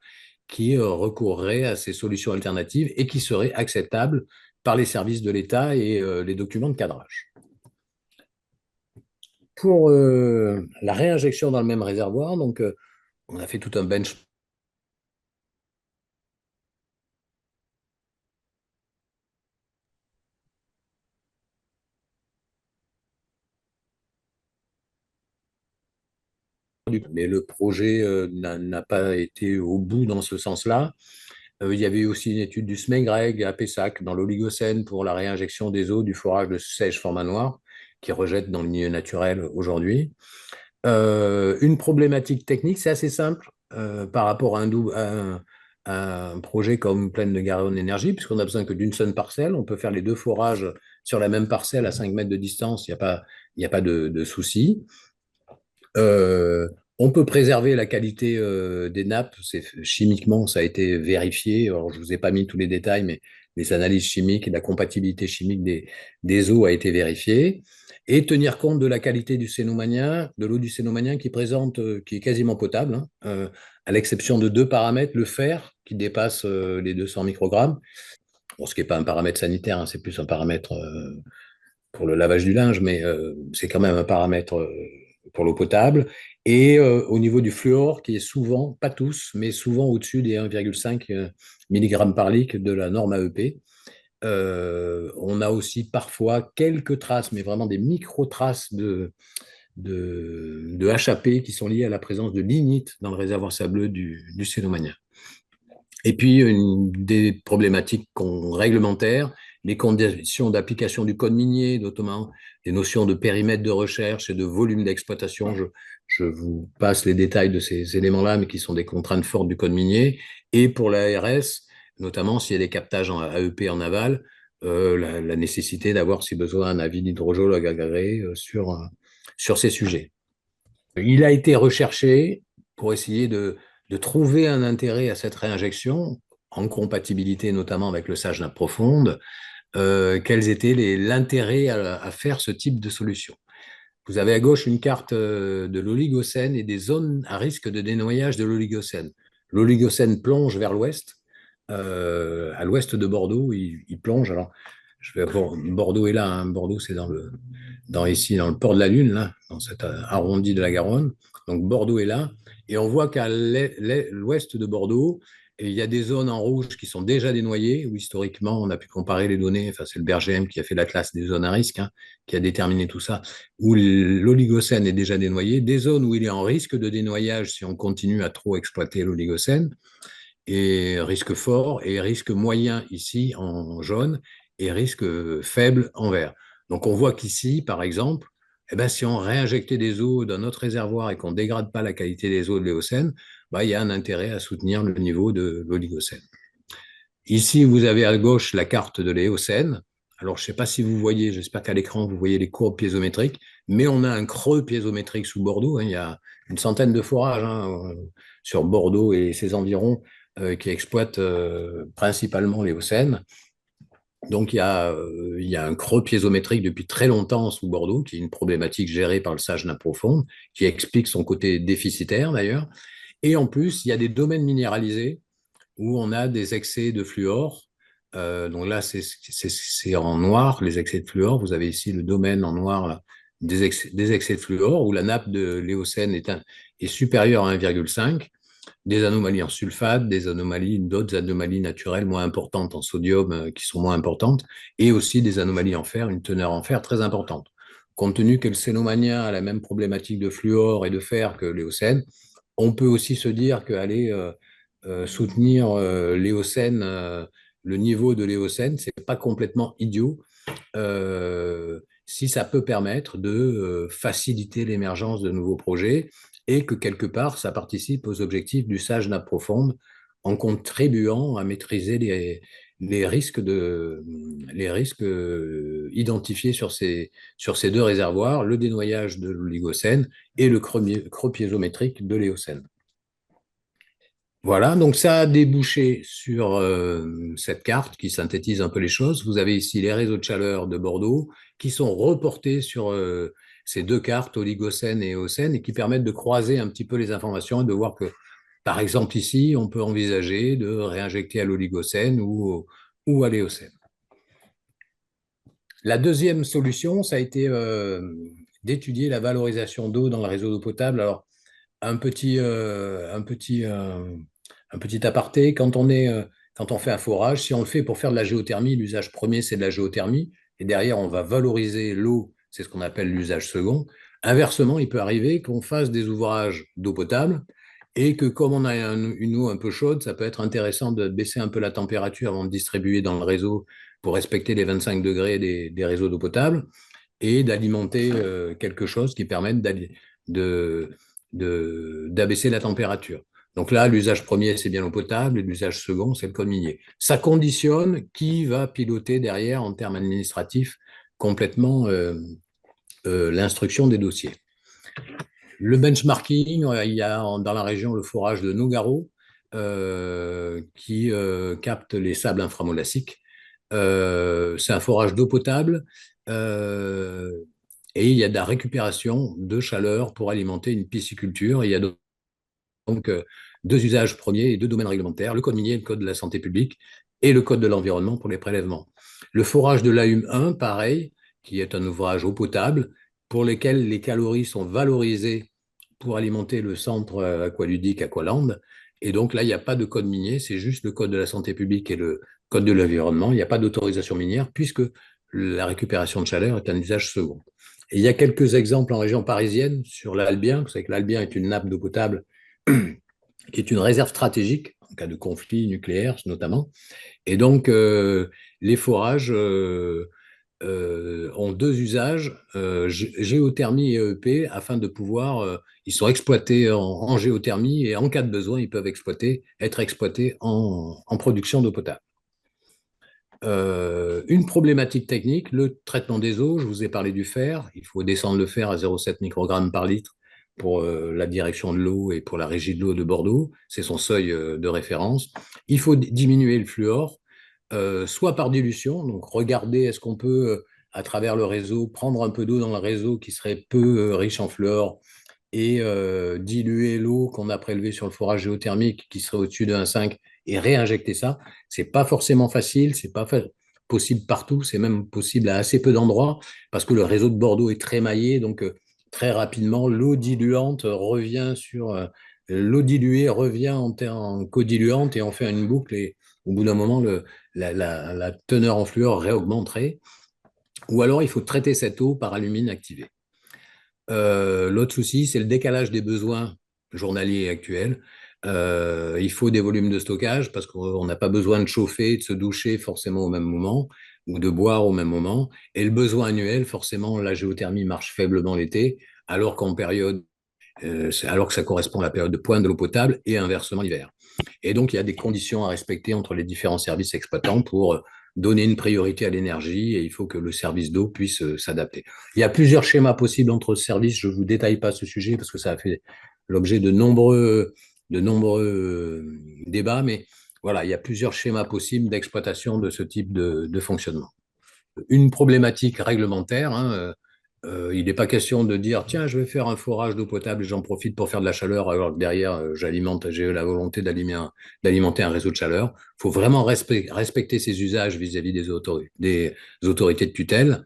qui recourraient à ces solutions alternatives et qui seraient acceptables par les services de l'État et les documents de cadrage. Pour la réinjection dans le même réservoir, donc, on a fait tout un benchmark. Mais le projet n'a pas été au bout dans ce sens-là. Il y avait aussi une étude du SMEGREG à Pessac, dans l'Oligocène, pour la réinjection des eaux du forage de sèche format noir, qui rejette dans le milieu naturel aujourd'hui. Une problématique technique, c'est assez simple par rapport à un projet comme Plaine de Garonne Énergie, puisqu'on n'a besoin que d'une seule parcelle. On peut faire les deux forages sur la même parcelle à 5 mètres de distance, il n'y a pas de souci. On peut préserver la qualité des nappes. Chimiquement, ça a été vérifié. Alors, je ne vous ai pas mis tous les détails, mais les analyses chimiques et la compatibilité chimique des eaux a été vérifiée. Et tenir compte de la qualité du cénomanien, de l'eau du cénomanien qui est quasiment potable, hein, à l'exception de deux paramètres, le fer qui dépasse les 200 microgrammes. Bon, ce qui n'est pas un paramètre sanitaire, hein, c'est plus un paramètre pour le lavage du linge, mais c'est quand même un paramètre pour l'eau potable. Et au niveau du fluor, qui est souvent, pas tous, mais souvent au-dessus des 1,5 mg par litre de la norme AEP. On a aussi parfois quelques traces, mais vraiment des micro-traces de HAP qui sont liées à la présence de lignite dans le réservoir sableux du Cénomanien. Et puis, des problématiques réglementaires, les conditions d'application du code minier, notamment les notions de périmètre de recherche et de volume d'exploitation. Je vous passe les détails de ces éléments-là, mais qui sont des contraintes fortes du code minier. Et pour l'ARS, notamment s'il y a des captages en AEP en aval, la nécessité d'avoir, si besoin, un avis d'hydrogéologue agréé sur ces sujets. Il a été recherché pour essayer de trouver un intérêt à cette réinjection, en compatibilité notamment avec le SAGE nappe profonde, quels étaient l'intérêt à faire ce type de solution. Vous avez à gauche une carte de l'Oligocène et des zones à risque de dénoyage de l'Oligocène. L'Oligocène plonge vers l'ouest, à l'ouest de Bordeaux, il plonge. Alors, Bordeaux est là, hein. Bordeaux, c'est ici, dans le port de la Lune, là, dans cet arrondi de la Garonne. Donc, Bordeaux est là. Et on voit qu'à l'ouest de Bordeaux, il y a des zones en rouge qui sont déjà dénoyées, où historiquement, on a pu comparer les données. Enfin, c'est le BRGM qui a fait l'atlas des zones à risque, hein, qui a déterminé tout ça, où l'Oligocène est déjà dénoyé. Des zones où il est en risque de dénoyage si on continue à trop exploiter l'Oligocène, et risque fort et risque moyen ici en jaune et risque faible en vert. Donc on voit qu'ici, par exemple, eh ben, si on réinjectait des eaux dans notre réservoir et qu'on ne dégrade pas la qualité des eaux de l'Éocène, il y a un intérêt à soutenir le niveau de l'Oligocène. Ici, vous avez à gauche la carte de l'Éocène. Alors, je ne sais pas si vous voyez, j'espère qu'à l'écran, vous voyez les courbes piézométriques, mais on a un creux piézométrique sous Bordeaux, hein. Il y a une centaine de forages, hein, sur Bordeaux et ses environs qui exploitent principalement l'Éocène. Donc, il y a un creux piézométrique depuis très longtemps sous Bordeaux, qui est une problématique gérée par le SAGE nappe profonde, qui explique son côté déficitaire d'ailleurs. Et en plus, il y a des domaines minéralisés où on a des excès de fluor. Donc là, c'est en noir, les excès de fluor. Vous avez ici le domaine en noir, là, des excès de fluor, où la nappe de l'Éocène est supérieure à 1,5. des anomalies en sulfate, d'autres anomalies naturelles moins importantes en sodium qui sont moins importantes, et aussi des anomalies en fer, une teneur en fer très importante. Compte tenu que le Cénomania a la même problématique de fluor et de fer que l'Éocène, on peut aussi se dire qu'aller soutenir l'Éocène, le niveau de l'Éocène, c'est pas complètement idiot si ça peut permettre de faciliter l'émergence de nouveaux projets et que quelque part, ça participe aux objectifs du sage nappe profonde en contribuant à maîtriser les risques, identifiés sur ces deux réservoirs, le dénoyage de l'Oligocène et le creux piézométrique de l'Éocène. Voilà, donc ça a débouché sur cette carte qui synthétise un peu les choses. Vous avez ici les réseaux de chaleur de Bordeaux qui sont reportés sur ces deux cartes, Oligocène et Éocène, et qui permettent de croiser un petit peu les informations et de voir que, par exemple, ici, on peut envisager de réinjecter à l'Oligocène ou à l'Éocène. La deuxième solution, ça a été d'étudier la valorisation d'eau dans le réseau d'eau potable. Alors, un petit aparté, quand on fait un forage, si on le fait pour faire de la géothermie, l'usage premier, c'est de la géothermie, et derrière, on va valoriser l'eau, c'est ce qu'on appelle l'usage second. Inversement, il peut arriver qu'on fasse des ouvrages d'eau potable et que comme on a une eau un peu chaude, ça peut être intéressant de baisser un peu la température avant de distribuer dans le réseau pour respecter les 25 degrés des réseaux d'eau potable et d'alimenter quelque chose qui permette d'abaisser la température. Donc là, l'usage premier, c'est bien l'eau potable, et l'usage second, c'est le code minier. Ça conditionne qui va piloter derrière, en termes administratifs, complètement l'instruction des dossiers. Le benchmarking, il y a dans la région le forage de Nogaro, qui capte les sables inframolassiques. C'est un forage d'eau potable et il y a de la récupération de chaleur pour alimenter une pisciculture. Il y a donc deux usages premiers et deux domaines réglementaires, le code minier, le code de la santé publique et le code de l'environnement pour les prélèvements. Le forage de l'AUM 1, pareil, qui est un ouvrage eau potable pour lequel les calories sont valorisées pour alimenter le centre aqualudique Aqualand. Et donc là, il n'y a pas de code minier, c'est juste le code de la santé publique et le code de l'environnement. Il n'y a pas d'autorisation minière puisque la récupération de chaleur est un usage second. Et il y a quelques exemples en région parisienne sur l'Albien. Vous savez que l'Albien est une nappe d'eau potable qui est une réserve stratégique en cas de conflit nucléaire notamment. Et donc, les forages ont deux usages, géothermie et EEP, afin de pouvoir, ils sont exploités en géothermie et en cas de besoin, ils peuvent être exploités en production d'eau potable. Une problématique technique, le traitement des eaux, je vous ai parlé du fer, il faut descendre le fer à 0,7 microgrammes par litre pour la direction de l'eau et pour la régie de l'eau de Bordeaux, c'est son seuil de référence. Il faut diminuer le fluor, soit par dilution, donc regarder est-ce qu'on peut, à travers le réseau, prendre un peu d'eau dans le réseau qui serait peu riche en fluor et diluer l'eau qu'on a prélevée sur le forage géothermique qui serait au-dessus de 1,5 et réinjecter ça. C'est pas forcément facile, c'est pas possible partout, c'est même possible à assez peu d'endroits parce que le réseau de Bordeaux est très maillé, donc très rapidement, l'eau diluante revient l'eau diluée revient en codiluante et on fait une boucle et au bout d'un moment, la teneur en fluor réaugmenterait. Ou alors, il faut traiter cette eau par alumine activée. L'autre souci, c'est le décalage des besoins journaliers et actuels. Il faut des volumes de stockage parce qu'on n'a pas besoin de chauffer, de se doucher forcément au même moment ou de boire au même moment. Et le besoin annuel, forcément, la géothermie marche faiblement l'été, alors alors que ça correspond à la période de pointe de l'eau potable et inversement l'hiver. Et donc, il y a des conditions à respecter entre les différents services exploitants pour donner une priorité à l'énergie et il faut que le service d'eau puisse s'adapter. Il y a plusieurs schémas possibles entre services. Je ne vous détaille pas ce sujet parce que ça a fait l'objet de nombreux débats, mais voilà, il y a plusieurs schémas possibles d'exploitation de ce type de fonctionnement. Une problématique réglementaire, hein, il n'est pas question de dire tiens, je vais faire un forage d'eau potable et j'en profite pour faire de la chaleur, alors que derrière, j'ai la volonté d'alimenter un réseau de chaleur. Il faut vraiment respecter ces usages vis-à-vis des autorités de tutelle.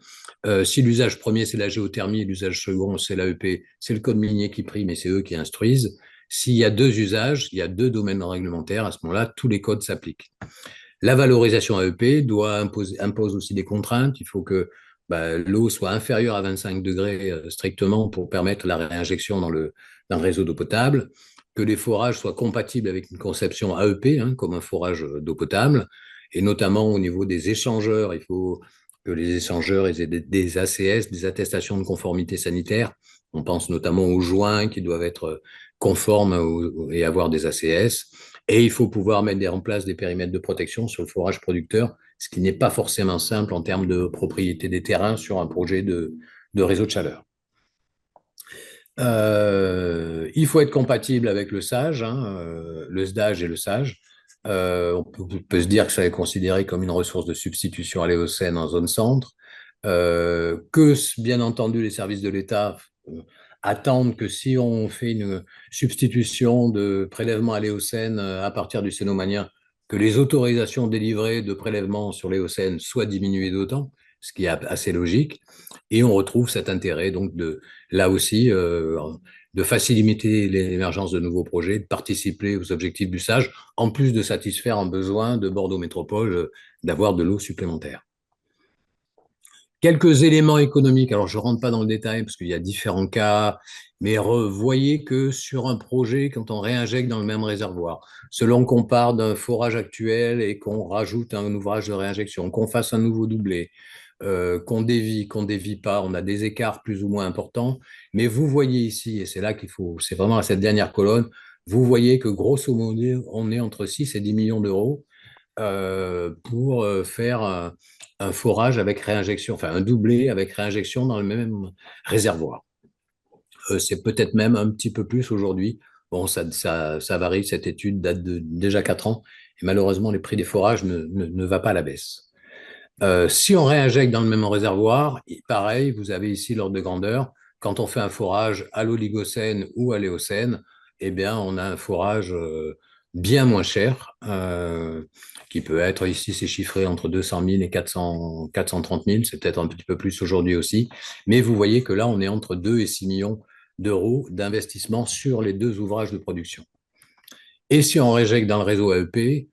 Si l'usage premier, c'est la géothermie, l'usage second, c'est l'AEP, c'est le code minier qui prime et c'est eux qui instruisent. S'il y a deux usages, il y a deux domaines réglementaires, à ce moment-là, tous les codes s'appliquent. La valorisation AEP impose aussi des contraintes. Il faut que l'eau soit inférieure à 25 degrés strictement pour permettre la réinjection dans le réseau d'eau potable, que les forages soient compatibles avec une conception AEP, comme un forage d'eau potable, et notamment au niveau des échangeurs, il faut que les échangeurs aient des ACS, des attestations de conformité sanitaire. On pense notamment aux joints qui doivent être conformes et avoir des ACS. Et il faut pouvoir mettre en place des périmètres de protection sur le forage producteur, ce qui n'est pas forcément simple en termes de propriété des terrains sur un projet de réseau de chaleur. Il faut être compatible avec le SAGE, le SDAGE et le SAGE. On peut se dire que ça est considéré comme une ressource de substitution à l'éocène en zone centre, que bien entendu les services de l'État attendent que si on fait une substitution de prélèvement à l'éocène à partir du cénomanien, que les autorisations délivrées de prélèvement sur l'éocène soient diminuées d'autant, ce qui est assez logique. Et on retrouve cet intérêt donc là aussi de faciliter l'émergence de nouveaux projets, de participer aux objectifs du SAGE, en plus de satisfaire un besoin de Bordeaux Métropole d'avoir de l'eau supplémentaire. Quelques éléments économiques, alors je ne rentre pas dans le détail parce qu'il y a différents cas, mais voyez que sur un projet, quand on réinjecte dans le même réservoir, selon qu'on part d'un forage actuel et qu'on rajoute un ouvrage de réinjection, qu'on fasse un nouveau doublé, qu'on dévie pas, on a des écarts plus ou moins importants, mais vous voyez ici, et c'est là c'est vraiment à cette dernière colonne, vous voyez que grosso modo, on est entre 6 et 10 millions d'euros pour faire un forage avec réinjection, enfin un doublé avec réinjection dans le même réservoir. C'est peut-être même un petit peu plus aujourd'hui. Bon, ça varie, cette étude date de déjà 4 ans, et malheureusement, les prix des forages ne va pas à la baisse. Si on réinjecte dans le même réservoir, pareil, vous avez ici l'ordre de grandeur. Quand on fait un forage à l'Oligocène ou à l'Éocène, eh bien, on a un forage bien moins cher, qui peut être ici, c'est chiffré entre 200 000 et 430 000, c'est peut-être un petit peu plus aujourd'hui aussi. Mais vous voyez que là, on est entre 2 et 6 millions d'euros d'investissement sur les deux ouvrages de production. Et si on réinjecte dans le réseau AEP,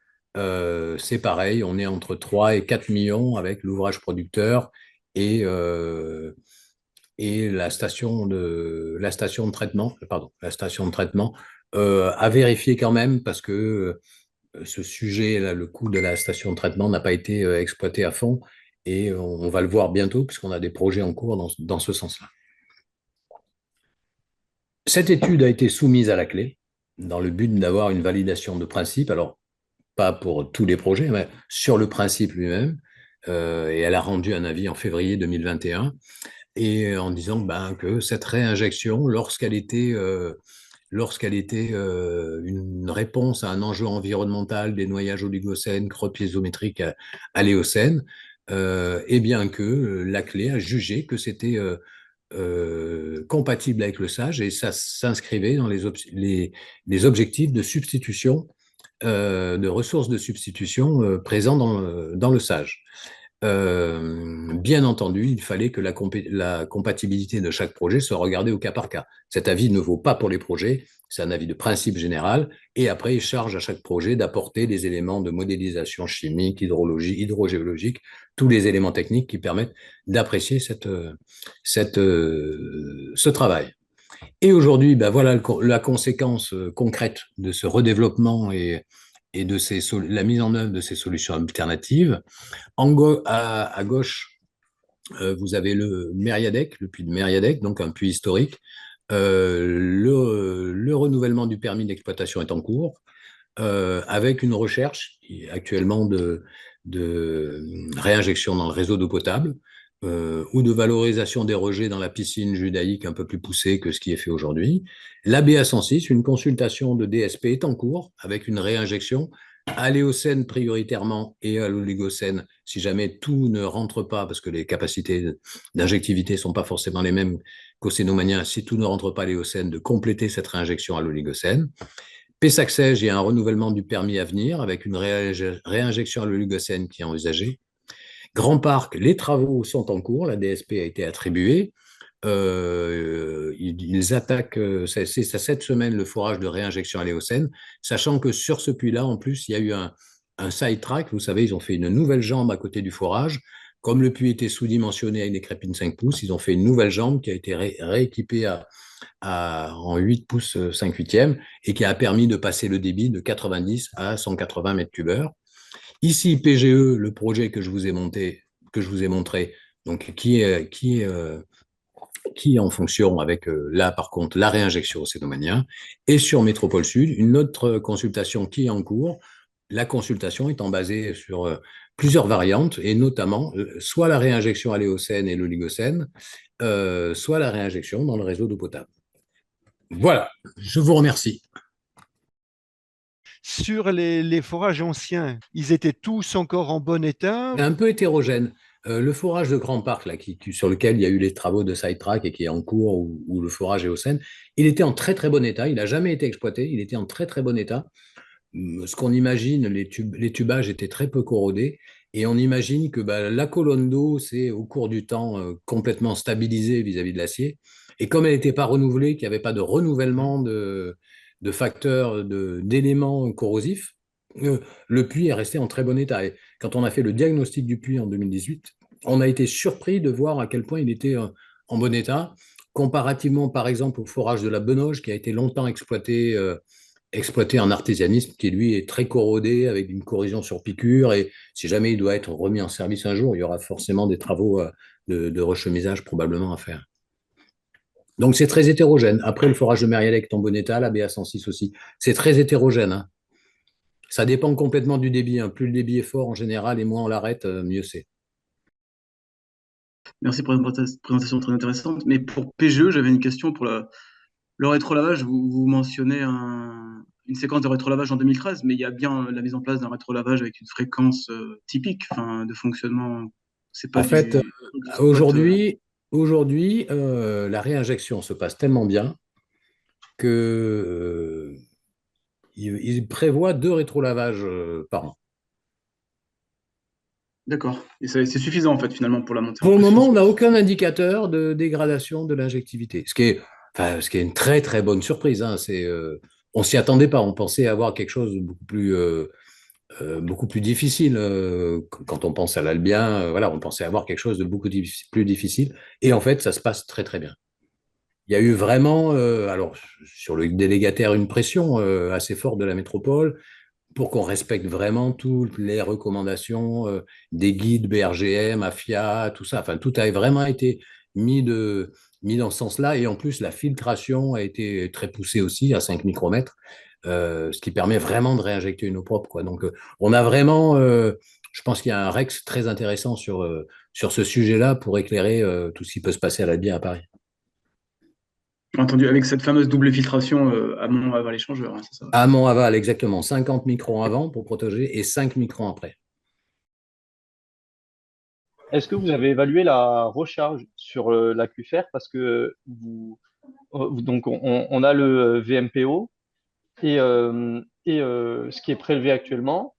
c'est pareil, on est entre 3 et 4 millions avec l'ouvrage producteur et, et la station de traitement, à vérifier quand même parce que ce sujet, là, le coût de la station de traitement n'a pas été exploité à fond et on va le voir bientôt puisqu'on a des projets en cours dans ce sens-là. Cette étude a été soumise à la clé dans le but d'avoir une validation de principe. Alors, pas pour tous les projets, mais sur le principe lui-même. Et elle a rendu un avis en février 2021 et en disant que cette réinjection, lorsqu'elle était une réponse à un enjeu environnemental des noyages oligocènes, creux piézométriques à l'éocène, et bien que la clé a jugé que c'était compatible avec le SAGE et ça s'inscrivait dans les objectifs de substitution de ressources de substitution présents dans le SAGE. Bien entendu, il fallait que la compatibilité de chaque projet soit regardée au cas par cas. Cet avis ne vaut pas pour les projets, c'est un avis de principe général, et après, il charge à chaque projet d'apporter des éléments de modélisation chimique, hydrogéologique, tous les éléments techniques qui permettent d'apprécier ce travail. Et aujourd'hui, voilà la conséquence concrète de ce redéveloppement et de la mise en œuvre de ces solutions alternatives. À gauche, vous avez le Mériadec, le puits de Mériadec, donc un puits historique. Le renouvellement du permis d'exploitation est en cours, avec une recherche actuellement de réinjection dans le réseau d'eau potable ou de valorisation des rejets dans la piscine judaïque un peu plus poussée que ce qui est fait aujourd'hui. L'ABA 106, une consultation de DSP est en cours avec une réinjection à l'éocène prioritairement et à l'oligocène si jamais tout ne rentre pas parce que les capacités d'injectivité ne sont pas forcément les mêmes qu'au cénomanien, si tout ne rentre pas à l'éocène, de compléter cette réinjection à l'oligocène. Pessac-Seiche, il y a un renouvellement du permis à venir avec une réinjection à l'oligocène qui est envisagée. Grand Parc, les travaux sont en cours, la DSP a été attribuée. Ils attaquent, c'est cette semaine le forage de réinjection à l'éocène, sachant que sur ce puits-là, en plus, il y a eu un sidetrack. Vous savez, ils ont fait une nouvelle jambe à côté du forage. Comme le puits était sous-dimensionné avec des crépines 5 pouces, ils ont fait une nouvelle jambe qui a été rééquipée en 8 pouces 5 huitièmes et qui a permis de passer le débit de 90 à 180 mètres cubes heure. Ici, PGE, le projet que je vous ai monté, que je vous ai montré, donc qui est en fonction avec, là, par contre, la réinjection au cénomanien, et sur Métropole Sud, une autre consultation qui est en cours, la consultation étant basée sur plusieurs variantes, et notamment soit la réinjection à l'éocène et l'oligocène, soit la réinjection dans le réseau d'eau potable. Voilà, je vous remercie. Sur les forages anciens, ils étaient tous encore en bon état? Un peu hétérogène. Le forage de Grand Parc, là, sur lequel il y a eu les travaux de sidetrack et qui est en cours, où le forage est au Seine, il était en très très bon état. Il n'a jamais été exploité. Il était en très très bon état. Ce qu'on imagine, les tubages étaient très peu corrodés. Et on imagine que bah, la colonne d'eau s'est au cours du temps complètement stabilisée vis-à-vis de l'acier. Et comme elle n'était pas renouvelée, qu'il n'y avait pas de renouvellement de facteurs, d'éléments corrosifs, euh, le puits est resté en très bon état. Et quand on a fait le diagnostic du puits en 2018, on a été surpris de voir à quel point il était en bon état, comparativement par exemple au forage de la Benoge qui a été longtemps exploité en artésianisme, qui lui est très corrodé avec une corrosion sur piqûre. Et si jamais il doit être remis en service un jour, il y aura forcément des travaux de rechemisage probablement à faire. Donc c'est très hétérogène. Après, le forage de Mérialec est en bon état, la BA106 aussi. C'est très hétérogène, hein. Ça dépend complètement du débit, hein. Plus le débit est fort en général et moins on l'arrête, mieux c'est. Merci pour une présentation très intéressante. Mais pour PGE, j'avais une question pour le rétrolavage. Vous mentionnez une séquence de rétrolavage en 2013, mais il y a bien la mise en place d'un rétrolavage avec une fréquence typique, enfin, de fonctionnement. C'est pas En fait, du spot. aujourd'hui, la réinjection se passe tellement bien que il prévoit 2 rétrolavages par an. D'accord. Et c'est suffisant, en fait, finalement, pour la montée en Pour le pression. moment, on n'a aucun indicateur de dégradation de l'injectivité, ce qui est une très très bonne surprise, hein. On s'y attendait pas, on pensait avoir quelque chose de beaucoup plus difficile. Quand on pense à l'albien, voilà, on pensait avoir quelque chose de beaucoup plus difficile. Et en fait, ça se passe très très bien. Il y a eu vraiment, alors sur le délégataire, une pression assez forte de la métropole pour qu'on respecte vraiment toutes les recommandations des guides BRGM, AFIA, tout ça. Enfin, tout a vraiment été mis, mis dans ce sens-là. Et en plus, la filtration a été très poussée aussi à 5 micromètres, ce qui permet vraiment de réinjecter une eau propre, quoi. Donc, on a vraiment, je pense qu'il y a un REX très intéressant sur ce sujet-là pour éclairer tout ce qui peut se passer à la bière à Paris. Entendu, avec cette fameuse double filtration amont aval échangeur, hein, c'est ça. Amont aval, exactement. 50 microns avant pour protéger et 5 microns après. Est-ce que vous avez évalué la recharge sur l'aquifère? Parce que donc on a le VMPO et ce qui est prélevé actuellement.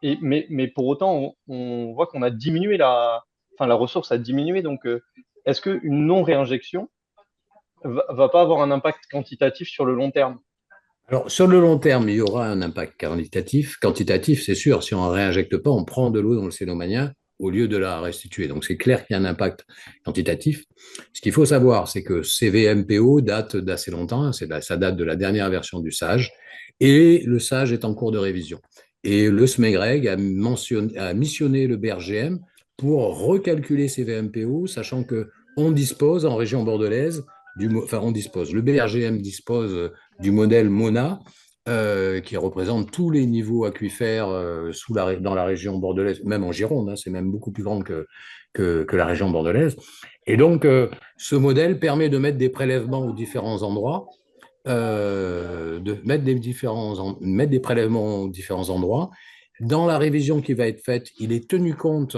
Mais pour autant, on voit qu'on a diminué enfin, la ressource a diminué. Donc, est-ce qu'une non-réinjection va pas avoir un impact quantitatif sur le long terme? Alors, sur le long terme, il y aura un impact quantitatif. Quantitatif, c'est sûr, si on ne réinjecte pas, on prend de l'eau dans le cénomanien au lieu de la restituer. Donc, c'est clair qu'il y a un impact quantitatif. Ce qu'il faut savoir, c'est que ces VMPO datent d'assez longtemps. Ça date de la dernière version du SAGE. Et le SAGE est en cours de révision. Et le SMEGREG a missionné le BRGM pour recalculer ces VMPO, sachant qu'on dispose en région bordelaise, le BRGM dispose du modèle MONA, qui représente tous les niveaux aquifères dans la région bordelaise, même en Gironde, hein, c'est même beaucoup plus grand que la région bordelaise. Et donc, ce modèle permet de mettre des prélèvements aux différents endroits, de mettre mettre des prélèvements aux différents endroits. Dans la révision qui va être faite, il est tenu compte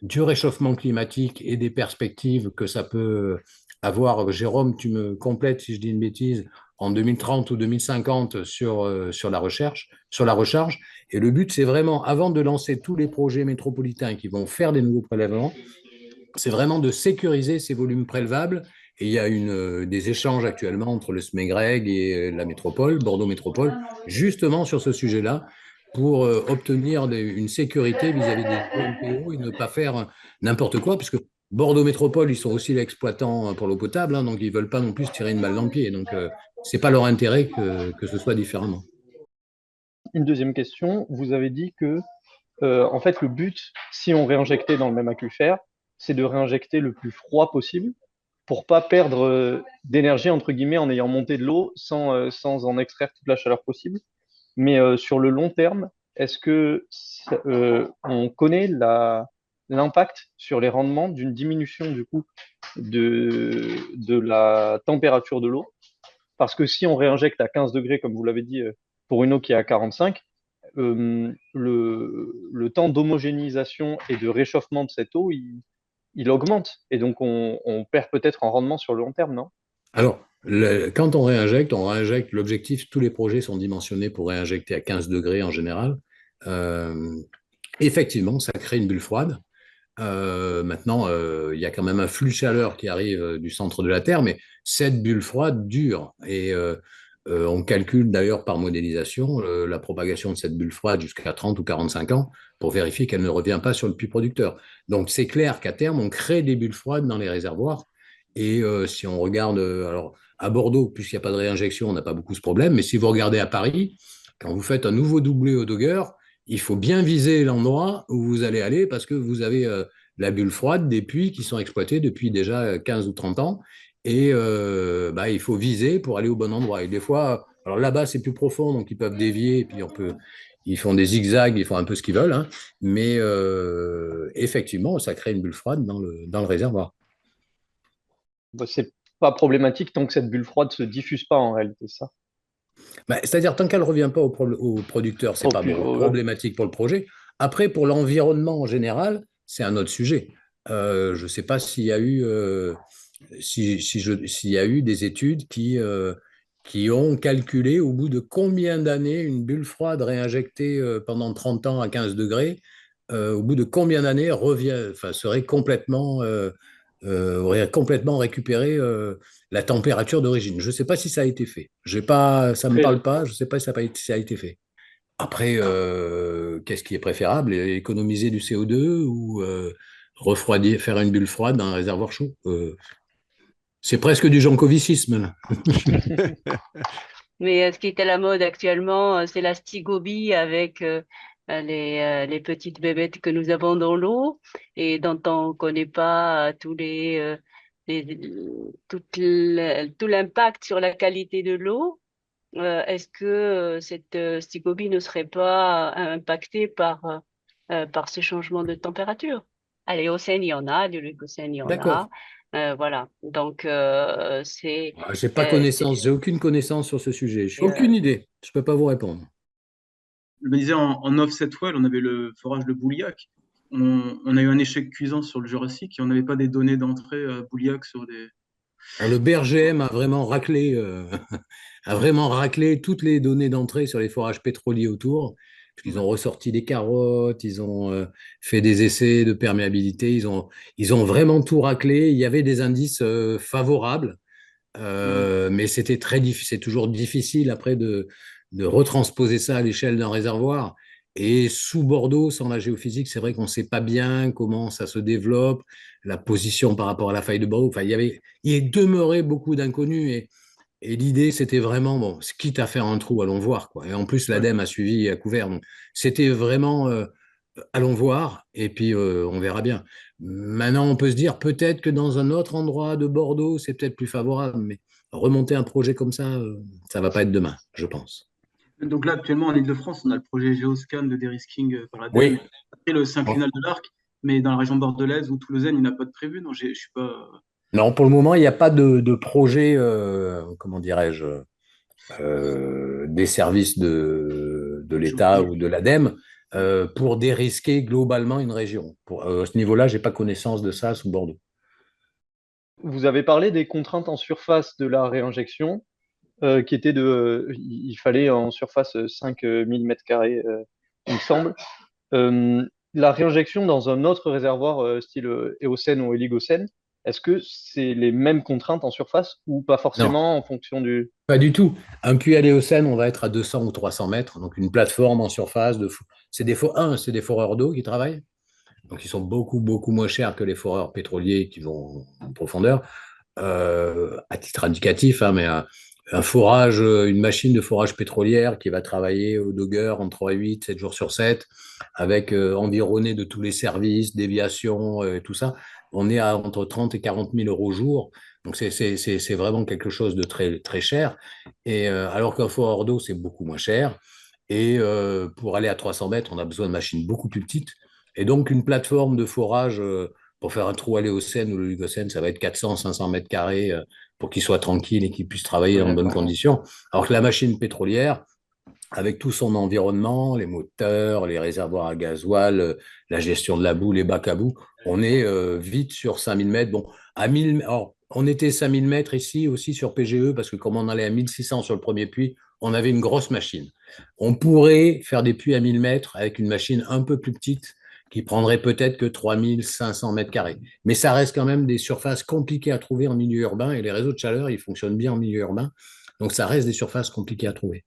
du réchauffement climatique et des perspectives que ça peut avoir. Jérôme, tu me complètes si je dis une bêtise, en 2030 ou 2050 sur la recherche, sur la recharge. Et le but, c'est vraiment, avant de lancer tous les projets métropolitains qui vont faire des nouveaux prélèvements, c'est vraiment de sécuriser ces volumes prélevables Et il y a des échanges actuellement entre le SMEGREG et la métropole, Bordeaux Métropole, justement sur ce sujet-là, pour obtenir une sécurité vis-à-vis des OMPO et ne pas faire n'importe quoi, puisque Bordeaux Métropole, ils sont aussi l'exploitant pour l'eau potable, hein, donc ils ne veulent pas non plus se tirer une balle dans le pied. Donc, ce n'est pas leur intérêt que ce soit différemment. Une deuxième question, vous avez dit que en fait, le but, si on réinjectait dans le même aquifère, c'est de réinjecter le plus froid possible pour pas perdre d'énergie, entre guillemets, en ayant monté de l'eau sans en extraire toute la chaleur possible. Mais sur le long terme, est-ce que on connaît l'impact sur les rendements d'une diminution du coup de la température de l'eau? Parce que si on réinjecte à 15 degrés, comme vous l'avez dit, pour une eau qui est à 45, le temps d'homogénéisation et de réchauffement de cette eau, il augmente. Et donc, on perd peut-être en rendement sur le long terme, non? Alors, quand on réinjecte, l'objectif, tous les projets sont dimensionnés pour réinjecter à 15 degrés en général. Effectivement, ça crée une bulle froide. Maintenant, il y a quand même un flux de chaleur qui arrive du centre de la Terre, mais cette bulle froide dure. Et on calcule d'ailleurs par modélisation la propagation de cette bulle froide jusqu'à 30 ou 45 ans pour vérifier qu'elle ne revient pas sur le puits producteur. Donc c'est clair qu'à terme, on crée des bulles froides dans les réservoirs. Et si on regarde, alors à Bordeaux, puisqu'il n'y a pas de réinjection, on n'a pas beaucoup ce problème. Mais si vous regardez à Paris, quand vous faites un nouveau doublé au Dogger, il faut bien viser l'endroit où vous allez aller parce que vous avez la bulle froide des puits qui sont exploités depuis déjà 15 ou 30 ans. Et il faut viser pour aller au bon endroit. Et des fois, alors là-bas, c'est plus profond, donc ils peuvent dévier, et puis ils font des zigzags, ils font un peu ce qu'ils veulent. Hein. Mais effectivement, ça crée une bulle froide dans le réservoir. Bah, c'est pas problématique tant que cette bulle froide se diffuse pas en réalité, ça. C'est-à-dire, tant qu'elle ne revient pas au producteur, ce n'est pas problématique pour le projet. Après, pour l'environnement en général, c'est un autre sujet. Je ne sais pas s'il y a eu, s'il y a eu des études qui ont calculé au bout de combien d'années une bulle froide réinjectée pendant 30 ans à 15 degrés, au bout de combien d'années aurait complètement récupéré la température d'origine. Je ne sais pas si ça a été fait. Ça ne me parle pas, je ne sais pas si ça a été fait. Après, qu'est-ce qui est préférable? Économiser du CO2 ou refroidir, faire une bulle froide dans un réservoir chaud? C'est presque du jancovicisme, là. Mais ce qui est à la mode actuellement, c'est la stigobie avec les petites bébêtes que nous avons dans l'eau et dont on ne connaît pas tout l'impact sur la qualité de l'eau. Est-ce que cette stigobie ne serait pas impactée par ce changement de température? À l'Éocène, il y en a, du Leucocène, il y en a. D'accord. Voilà. Donc, c'est. J'ai pas connaissance, j'ai aucune connaissance sur ce sujet. J'ai aucune idée. Je peux pas vous répondre. Je me disais, en offset well, on avait le forage de Bouliac. On a eu un échec cuisant sur le Jurassique et on n'avait pas des données d'entrée Bouliac sur des. Alors, le BRGM a vraiment raclé, a vraiment raclé toutes les données d'entrée sur les forages pétroliers autour. Ils ont ressorti des carottes, ils ont fait des essais de perméabilité, ils ont vraiment tout raclé. Il y avait des indices favorables, mais c'était très difficile. C'est toujours difficile après de retransposer ça à l'échelle d'un réservoir. Et sous Bordeaux, sans la géophysique, c'est vrai qu'on ne sait pas bien comment ça se développe, la position par rapport à la faille de Bordeaux. Enfin, il est demeuré beaucoup d'inconnus et l'idée, c'était vraiment, bon, quitte à faire un trou, allons voir, quoi. Et en plus, l'ADEME a suivi et a couvert. Donc, c'était vraiment, allons voir, et puis on verra bien. Maintenant, on peut se dire peut-être que dans un autre endroit de Bordeaux, c'est peut-être plus favorable, mais remonter un projet comme ça va pas être demain, je pense. Donc là, actuellement, en Ile-de-France, on a le projet Geoscan de dérisking par la Oui. Après le synclinal de l'Arc, mais dans la région bordelaise ou toulousaine, il n'y en a pas de prévu. Non, je suis pas. Non, pour le moment, il n'y a pas de projet, comment dirais-je, des services de l'État ou de l'ADEME pour dérisquer globalement une région. À ce niveau-là, je n'ai pas connaissance de ça sous Bordeaux. Vous avez parlé des contraintes en surface de la réinjection, qui étaient il fallait en surface 5000 m², il me semble. La réinjection dans un autre réservoir style Éocène ou Oligocène, est-ce que c'est les mêmes contraintes en surface ou pas Non, forcément en fonction du… pas du tout. Un puits à l'éocène, on va être à 200 ou 300 mètres, donc une plateforme en surface. C'est des foreurs d'eau qui travaillent, donc ils sont beaucoup, beaucoup moins chers que les foreurs pétroliers qui vont en profondeur. À titre indicatif, hein, mais un forage, une machine de forage pétrolière qui va travailler au Dogger en 3/8, 7 jours sur 7, avec environné de tous les services, déviation, tout ça, on est à entre 30 et 40 000 euros au jour. Donc c'est vraiment quelque chose de très, très cher. Et alors qu'un foreur d'eau, c'est beaucoup moins cher. Et pour aller à 300 mètres, on a besoin de machines beaucoup plus petites. Et donc, une plateforme de forage pour faire un trou à l'Éocène ou le Lugocène, ça va être 400, 500 mètres carrés pour qu'il soit tranquille et qu'il puisse travailler Ouais, dans de bonnes d'accord. conditions. Alors que la machine pétrolière, avec tout son environnement, les moteurs, les réservoirs à gasoil, la gestion de la boue, les bacs à boue, on est vite sur 5000 mètres. Bon, à 1000, alors, on était 5000 mètres ici aussi sur PGE, parce que comme on allait à 1600 sur le premier puits, on avait une grosse machine. On pourrait faire des puits à 1000 mètres avec une machine un peu plus petite qui prendrait peut-être que 3500 mètres carrés. Mais ça reste quand même des surfaces compliquées à trouver en milieu urbain et les réseaux de chaleur, ils fonctionnent bien en milieu urbain. Donc ça reste des surfaces compliquées à trouver.